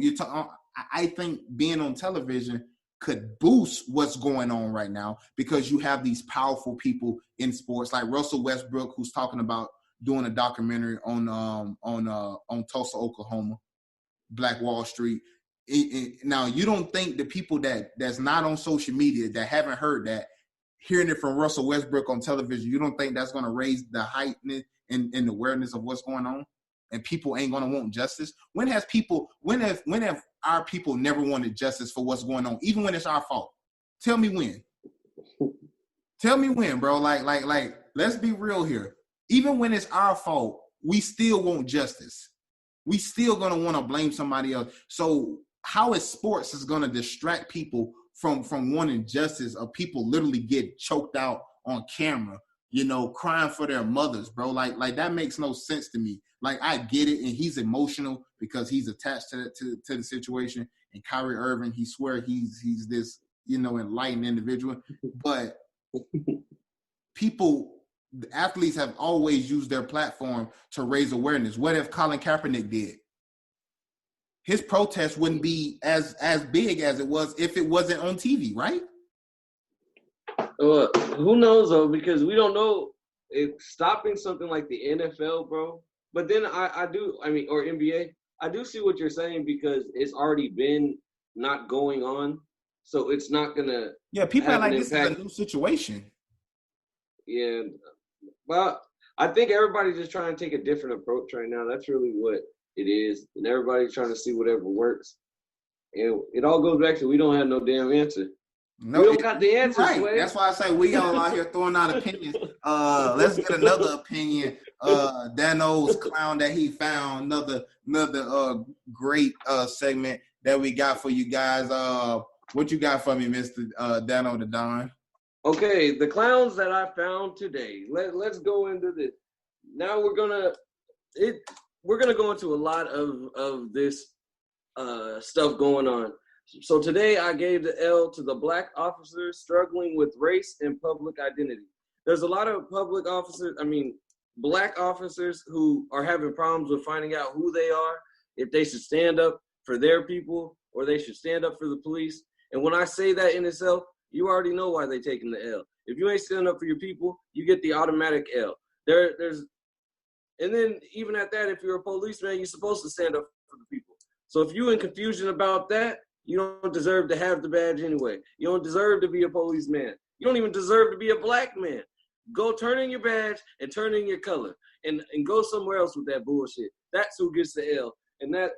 I think being on television could boost what's going on right now, because you have these powerful people in sports, like Russell Westbrook, who's talking about doing a documentary on Tulsa, Oklahoma, Black Wall Street. Now, you don't think the people that's not on social media, that haven't heard that, hearing it from Russell Westbrook on television, you don't think that's going to raise the height and the awareness of what's going on, and people ain't going to want justice? When have our people never wanted justice for what's going on, even when it's our fault? Tell me when. Tell me when, bro. Like, let's be real here. Even when it's our fault, we still want justice. We still going to want to blame somebody else. So how is sports is going to distract people from wanting justice, of people literally get choked out on camera, crying for their mothers, bro? Like that makes no sense to me. Like, I get it, and he's emotional because he's attached to the situation. And Kyrie Irving, he swear he's this, enlightened individual. But the athletes have always used their platform to raise awareness. What if Colin Kaepernick did? His protest wouldn't be as big as it was if it wasn't on TV, right? Who knows, though, because we don't know if stopping something like the NFL, bro. But then or NBA, I do see what you're saying, because it's already been not going on. So it's not going to. Yeah, people are like, this is a new situation. Yeah. Well, I think everybody's just trying to take a different approach right now. That's really what it is. And everybody's trying to see whatever works. And it all goes back to, we don't have no damn answer. No, we don't got the answer. Right. Sway. That's why I say we all out here throwing out opinions. Let's get another opinion. Dano's clown that he found. Another great segment that we got for you guys. What you got for me, Mr. Dano the Don? Okay, the clowns that I found today. Let's go into this. Now we're gonna go into a lot of this stuff going on. So today I gave the L to the black officers struggling with race and public identity. There's a lot of black officers who are having problems with finding out who they are, if they should stand up for their people or they should stand up for the police. And when I say that in itself, you already know why they're taking the L. If you ain't standing up for your people, you get the automatic L. And then even at that, if you're a policeman, you're supposed to stand up for the people. So if you're in confusion about that, you don't deserve to have the badge anyway. You don't deserve to be a policeman. You don't even deserve to be a black man. Go turn in your badge and turn in your color and go somewhere else with that bullshit. That's who gets the L. And that's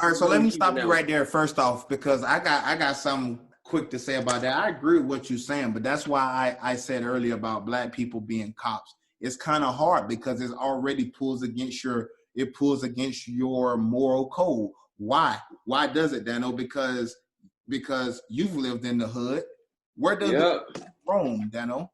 all right. So let me stop you right there first off, because I got something quick to say about that. I agree with what you're saying, but that's why I said earlier about black people being cops. it's kind of hard because it already pulls against your moral code. Why? Why does it, Dano? Because you've lived in the hood. Where does the roam, Dano?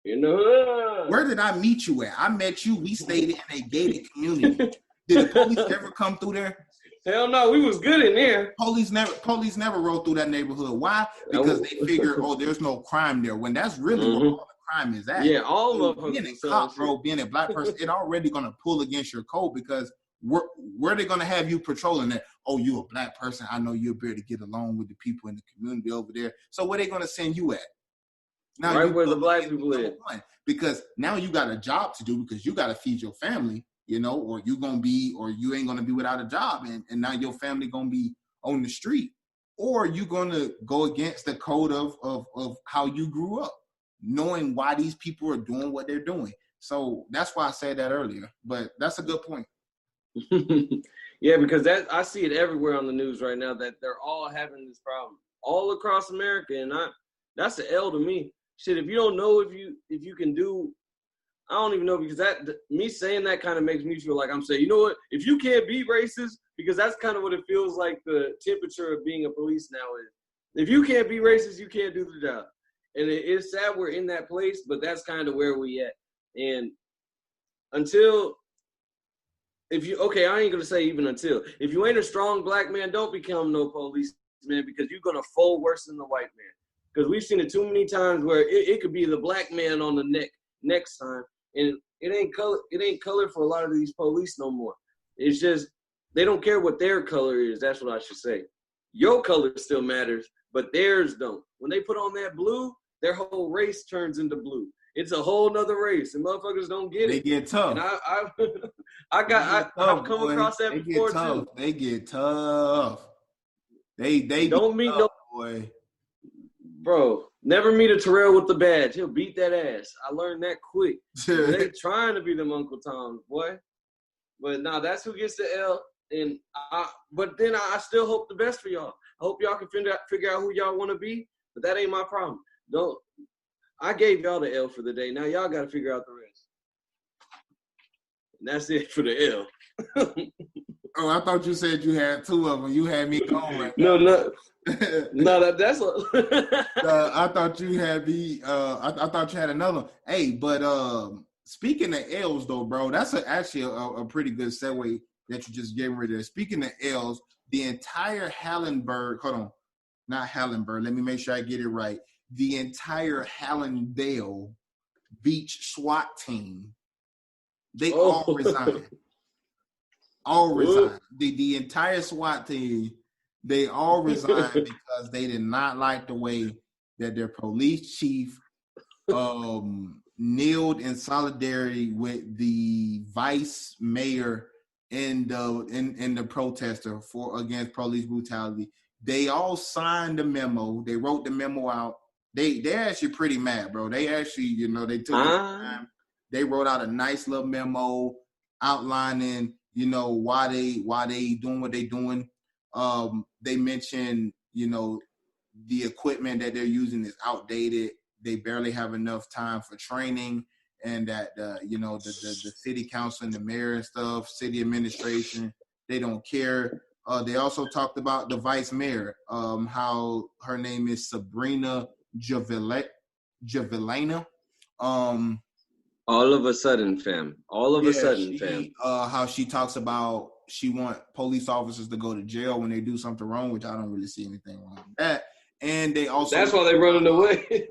In the hood. Where did I meet you at? I met you. We stayed in a gated community. Did the police ever come through there? Hell no, we was good in there. Police never rode through that neighborhood. Why? Because they figure, there's no crime there. When that's really where all the crime is at. Yeah, all of them. Being a cop, bro, being a black person, it already gonna pull against your code because where they gonna have you patrolling that? Oh, you a black person. I know you'll be able to get along with the people in the community over there. So where they gonna send you at? Now right where the black people live. Because now you got a job to do because you got to feed your family, or you ain't gonna be without a job, and now your family gonna be on the street, or you gonna go against the code of how you grew up, knowing why these people are doing what they're doing. So that's why I said that earlier. But that's a good point. Yeah, because I see it everywhere on the news right now that they're all having this problem all across America, and that's an L to me. Shit, if you don't know if you can do, I don't even know, because me saying that kind of makes me feel like I'm saying, you know what, if you can't be racist, because that's kind of what it feels like the temperature of being a police now is. If you can't be racist, you can't do the job. And it's sad we're in that place, but that's kind of where we at. And I ain't gonna say even until. If you ain't a strong black man, don't become no policeman, because you're gonna fold worse than the white man. Because we've seen it too many times where it could be the black man on the neck next time, and it ain't color for a lot of these police no more. It's just they don't care what their color is. That's what I should say. Your color still matters, but theirs don't. When they put on that blue, their whole race turns into blue. It's a whole nother race, and motherfuckers don't get it. They get tough. And I've come across that before too. They get tough. They don't meet no boy. Bro, never meet a Terrell with the badge. He'll beat that ass. I learned that quick. They trying to be them Uncle Toms, boy. But nah, that's who gets the L. But then I still hope the best for y'all. I hope y'all can figure out who y'all want to be. But that ain't my problem. I gave y'all the L for the day. Now y'all got to figure out the rest. And that's it for the L. Oh, I thought you said you had two of them. You had me going. Right no, that's I thought you had I thought you had another one. Hey, but speaking of L's though, bro, that's actually a pretty good segue that you just gave rid of. Speaking of L's, the entire not Hallenberg. Let me make sure I get it right. The entire Hallandale Beach SWAT team, they all resigned. All resigned. The entire SWAT team, they all resigned because they did not like the way that their police chief kneeled in solidarity with the vice mayor and the protester against police brutality. They all signed the memo. They wrote the memo out. They're actually pretty mad, bro. They actually, they took their time. They wrote out a nice little memo outlining, why they doing what they doing. They mentioned, the equipment that they're using is outdated. They barely have enough time for training, and that the city council and the mayor and stuff, city administration, they don't care. They also talked about the vice mayor, how her name is Sabrina Javelina. All of a sudden, fam. How she talks about she want police officers to go to jail when they do something wrong, which I don't really see anything wrong with that. And they also that's why they running away.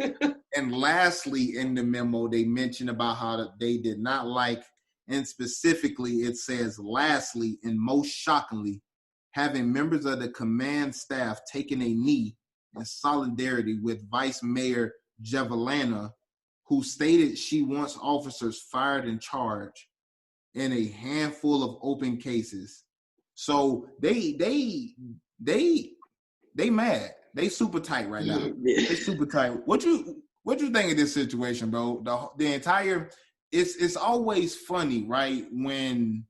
And lastly, in the memo, they mentioned about how they did not like, and specifically it says, lastly, and most shockingly, having members of the command staff taking a knee in solidarity with Vice Mayor Javelina, who stated she wants officers fired and charged in a handful of open cases. So they mad. They super tight right now. They super tight. What you think of this situation, bro? The entire it's always funny, right? When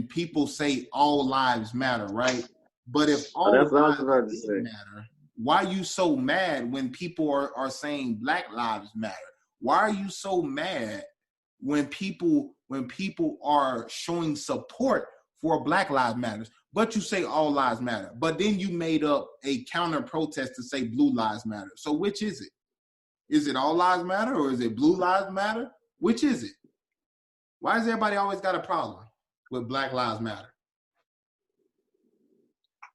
people say all lives matter, right? But if all lives matter, why are you so mad when people are saying Black lives matter? Why are you so mad when people are showing support for Black Lives Matter, but you say all lives matter. But then you made up a counter protest to say blue lives matter. So which is it? Is it all lives matter or is it blue lives matter? Which is it? Why has everybody always got a problem with Black Lives Matter?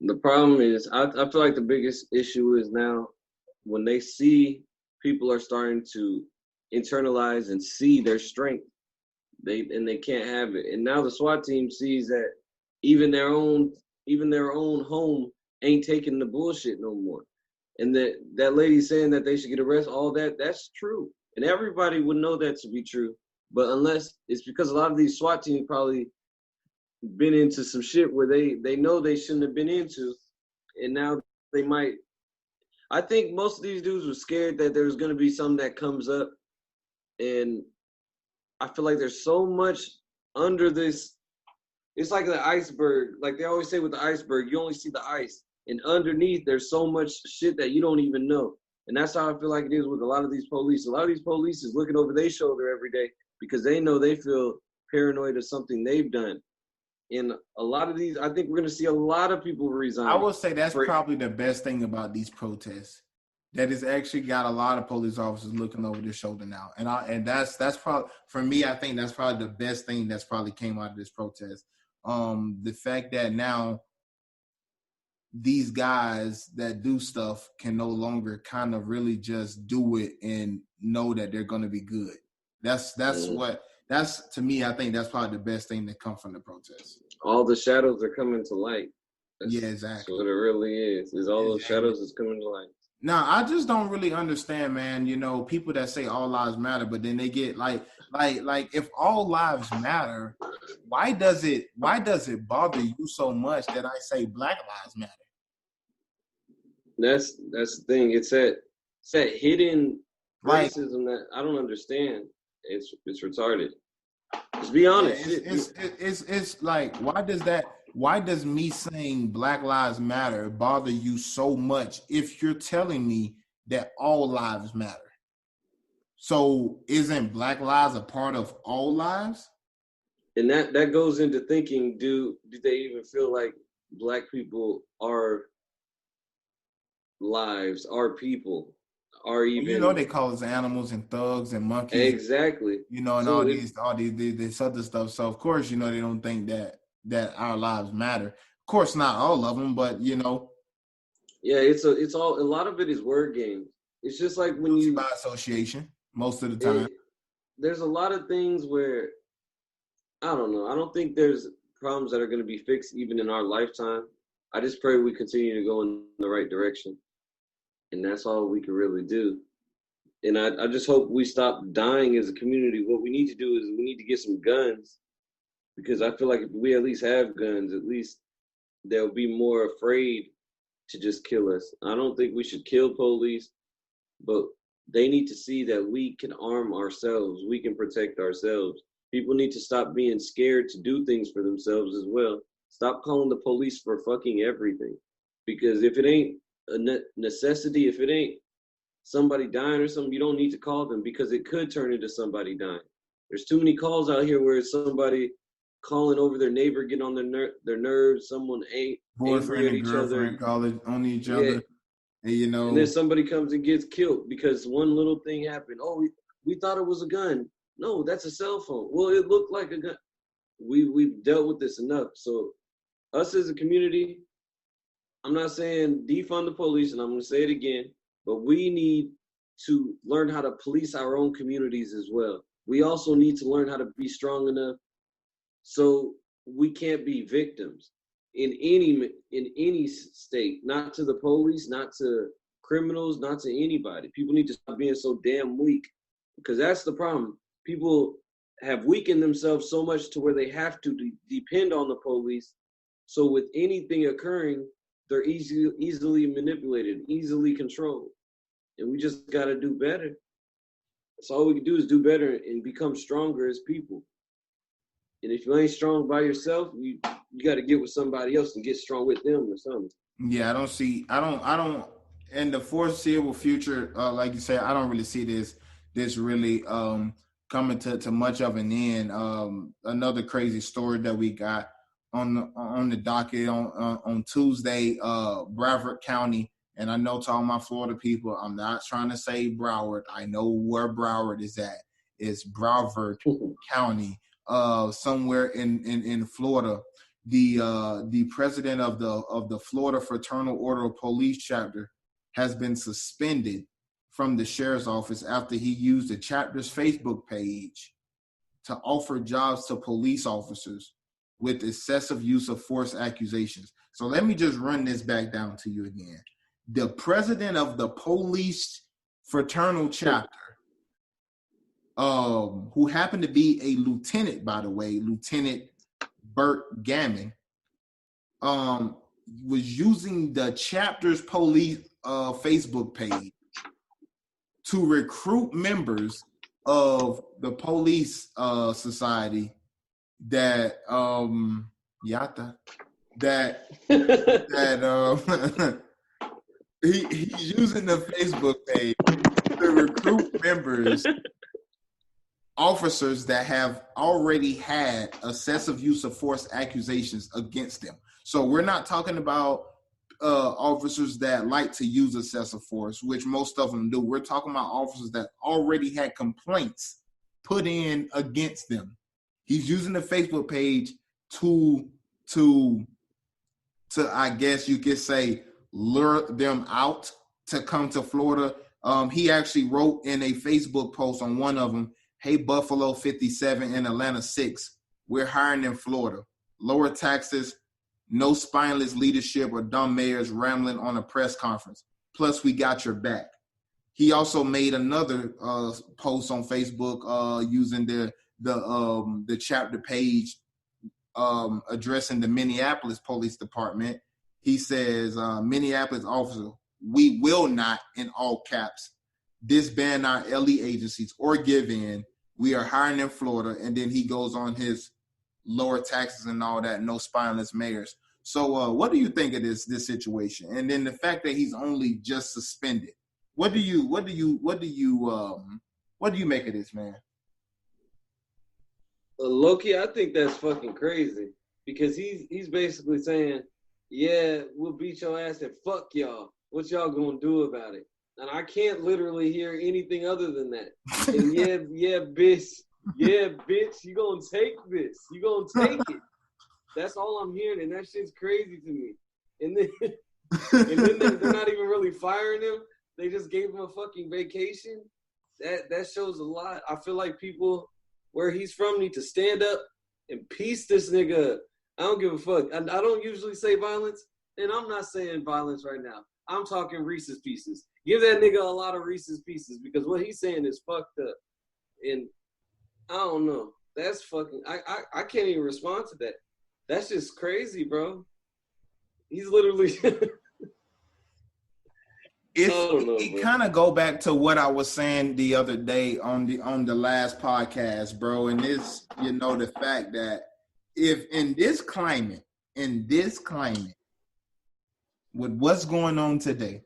The problem is, I feel like the biggest issue is now when they see people are starting to internalize and see their strength, they can't have it. And now the SWAT team sees that even their own home ain't taking the bullshit no more. And that lady saying that they should get arrested, all that's true. And everybody would know that to be true. But unless it's because a lot of these SWAT teams probably been into some shit where they know they shouldn't have been into, and now they might. I think most of these dudes were scared that there was going to be something that comes up, and I feel like there's so much under this. It's like the iceberg. Like they always say with the iceberg, you only see the ice, and underneath there's so much shit that you don't even know. And that's how I feel like it is with a lot of these police. A lot of these police is looking over their shoulder every day because they know they feel paranoid of something they've done. And a lot of these, I think we're going to see a lot of people resign. I will say that's probably the best thing about these protests. That it's actually got a lot of police officers looking over their shoulder now. And that's probably, for me, I think that's probably the best thing that's probably came out of this protest. The fact that now these guys that do stuff can no longer kind of really just do it and know that they're going to be good. That's to me, I think that's probably the best thing that come from the protest. All the shadows are coming to light. Yeah, exactly. That's what it really is all those shadows is coming to light. Now, I just don't really understand, man, people that say all lives matter, but then they get like if all lives matter, why does it bother you so much that I say Black Lives Matter? That's the thing. It's that hidden racism that I don't understand. It's retarded. Let's be honest. It's like, why does me saying Black Lives Matter bother you so much if you're telling me that all lives matter? So isn't Black lives a part of all lives? And that goes into thinking, do they even feel like Black people are lives, are people, are even... they call us animals and thugs and monkeys. Exactly. And all these other stuff. So of course, they don't think that our lives matter. Of course, not all of them, but Yeah, it's all, a lot of it is word games. It's just like when you by association most of the time. There's a lot of things where I don't know. I don't think there's problems that are going to be fixed even in our lifetime. I just pray we continue to go in the right direction. And that's all we can really do. And I just hope we stop dying as a community. What we need to do is we need to get some guns, because I feel like if we at least have guns, at least they'll be more afraid to just kill us. I don't think we should kill police, but they need to see that we can arm ourselves. We can protect ourselves. People need to stop being scared to do things for themselves as well. Stop calling the police for fucking everything. Because if it ain't a necessity, if it ain't somebody dying or something, you don't need to call them, because it could turn into somebody dying. There's too many calls out here where it's somebody calling over their neighbor, getting on their nerves, someone boyfriend and girlfriend calling on each other. And and then somebody comes and gets killed because one little thing happened. Oh, we thought it was a gun. No, that's a cell phone. Well, it looked like a gun. We've dealt with this enough. So us as a community, I'm not saying defund the police, and I'm going to say it again, but we need to learn how to police our own communities as well. We also need to learn how to be strong enough so we can't be victims in any state, not to the police, not to criminals, not to anybody. People need to stop being so damn weak, because that's the problem. People have weakened themselves so much to where they have to depend on the police. So with anything occurring, they're easily manipulated, easily controlled. And we just got to do better. So all we can do is do better and become stronger as people. And if you ain't strong by yourself, you got to get with somebody else and get strong with them or something. Yeah, I don't, in the foreseeable future, like you said, I don't really see this really coming to much of an end. Another crazy story that we got on the docket on Tuesday, Broward County. And I know to all my Florida people, I'm not trying to say Broward. I know where Broward is at. It's Broward County, somewhere in Florida. The president of the Florida Fraternal Order of Police chapter has been suspended from the sheriff's office after he used the chapter's Facebook page to offer jobs to police officers with excessive use of force accusations. So let me just run this back down to you again. The president of the police fraternal chapter, who happened to be a lieutenant, by the way, Lieutenant Burt Gammon, was using the chapter's police Facebook page to recruit members of the police society that he's using the Facebook page to recruit members, officers that have already had excessive use of force accusations against them. So we're not talking about officers that like to use excessive force, which most of them do. We're talking about officers that already had complaints put in against them. He's using the Facebook page to I guess you could say, lure them out to come to Florida. He actually wrote in a Facebook post on one of them, "Hey, Buffalo 57 and Atlanta 6, we're hiring in Florida. Lower taxes, no spineless leadership or dumb mayors rambling on a press conference. Plus, we got your back." He also made another post on Facebook using the chapter page addressing the Minneapolis Police Department. He says, Minneapolis officer, we will not, in all caps, disband our LE agencies or give in. We are hiring in Florida. And then he goes on his lower taxes and all that, no spineless mayors. So what do you think of this situation? And then the fact that he's only just suspended. What do you make of this, man? Loki, I think that's fucking crazy because he's basically saying, yeah, we'll beat your ass and fuck y'all. What y'all gonna do about it? And I can't literally hear anything other than that. And yeah, bitch, you gonna take this. You gonna take it. That's all I'm hearing, and that shit's crazy to me. And then they're not even really firing him. They just gave him a fucking vacation. That shows a lot. I feel like people where he's from need to stand up and piece this nigga up. I don't give a fuck. I don't usually say violence, and I'm not saying violence right now. I'm talking Reese's Pieces. Give that nigga a lot of Reese's Pieces because what he's saying is fucked up. And I don't know. That's fucking. I can't even respond to that. That's just crazy, bro. He's literally. It kind of go back to what I was saying the other day on the last podcast, bro. And this, the fact that if in this climate, with what's going on today,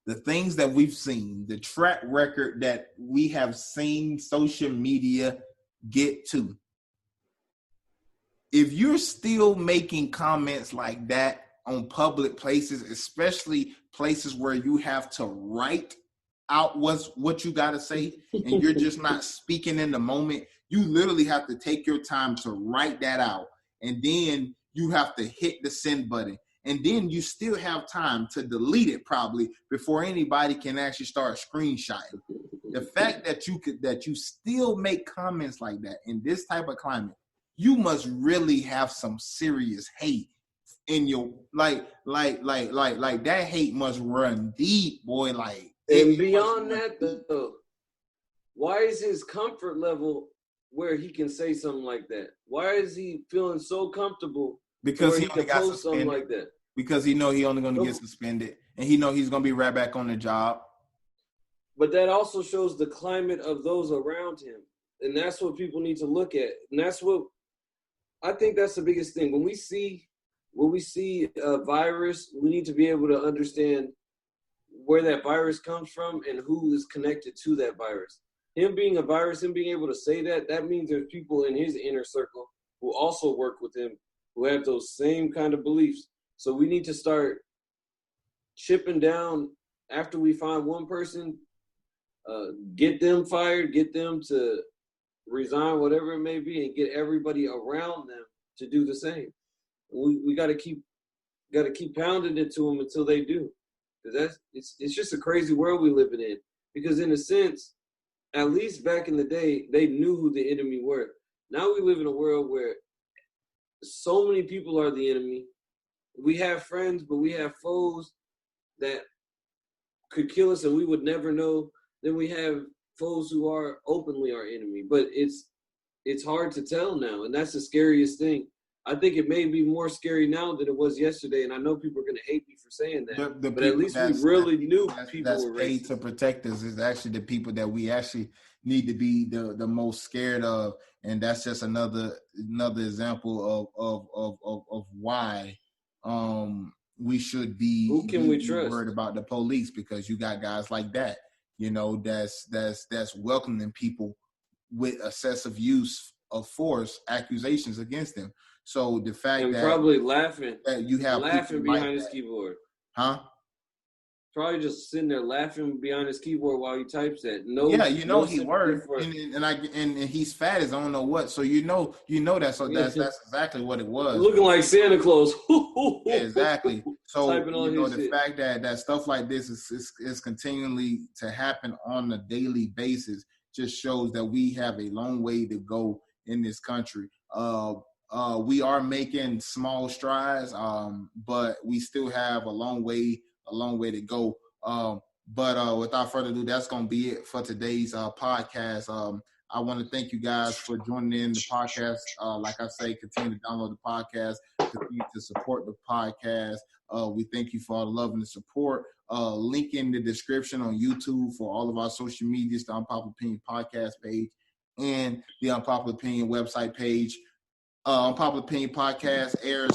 the things that we've seen, the track record that we have seen social media get to, if you're still making comments like that on public places, especially places where you have to write out what you got to say and you're just not speaking in the moment, you literally have to take your time to write that out. And then you have to hit the send button. And then you still have time to delete it probably before anybody can actually start screenshotting. The fact that you still make comments like that in this type of climate, you must really have some serious hate in your like that hate must run deep, boy. Like, and beyond that, though, why is his comfort level where he can say something like that? Why is he feeling so comfortable? Because he can post something like that. Because he know he only going to get suspended, and he know he's going to be right back on the job. But that also shows the climate of those around him, and that's what people need to look at. And that's what I think that's the biggest thing. When we see a virus, we need to be able to understand where that virus comes from and who is connected to that virus. him being a virus, him being able to say that means there's people in his inner circle who also work with him, who have those same kind of beliefs. So we need to start chipping down after we find one person, get them fired, get them to resign, whatever it may be, and get everybody around them to do the same. We got to keep pounding it to them until they do. Because it's just a crazy world we living in. Because in a sense, at least back in the day, they knew who the enemy were. Now we live in a world where so many people are the enemy. We have friends, but we have foes that could kill us and we would never know. Then we have foes who are openly our enemy. But it's hard to tell now, and that's the scariest thing. I think it may be more scary now than it was yesterday, and I know people are going to hate me for saying that. But at least we really knew people were paid racist. to protect us is actually the people that we actually need to be the most scared of, and that's just another example of why we should be. Who can we trust? Worried about the police, because you got guys like that, that's welcoming people with excessive use of force, accusations against them. So the fact and that probably laughing you have behind like his keyboard, Probably just sitting there laughing behind his keyboard while he types that. He worked, and he's fat as I don't know what. So that's exactly what it was. Looking like Santa Claus. Yeah, exactly. So the shit. fact that stuff like this is continually to happen on a daily basis just shows that we have a long way to go in this country. We are making small strides, but we still have a long way to go. But without further ado, that's going to be it for today's podcast. I want to thank you guys for joining in the podcast. Like I say, continue to download the podcast, continue to support the podcast. We thank you for all the love and the support. Link in the description on YouTube for all of our social medias, the Unpopular Opinion podcast page and the Unpopular Opinion website page. Unpopular Opinion podcast airs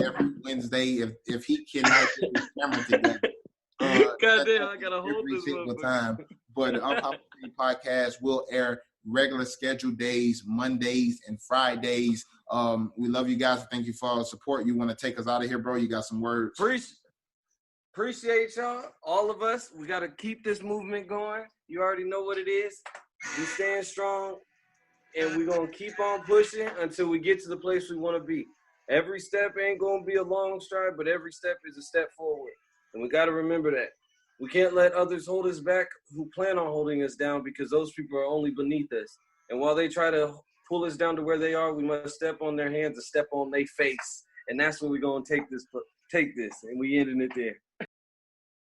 every Wednesday. If he cannot get his camera together, goddamn, I gotta hold this one time. But the Unpopular Opinion podcast will air regular scheduled days, Mondays and Fridays. We love you guys. Thank you for all the support. You want to take us out of here, bro? You got some words? Appreciate y'all, all of us. We got to keep this movement going. You already know what it is. We stand strong, and we're going to keep on pushing until we get to the place we want to be. Every step ain't going to be a long stride, but every step is a step forward. And we got to remember that. We can't let others hold us back who plan on holding us down, because those people are only beneath us. And while they try to pull us down to where they are, we must step on their hands and step on their face. And that's where we're going to take this, and we ending it there.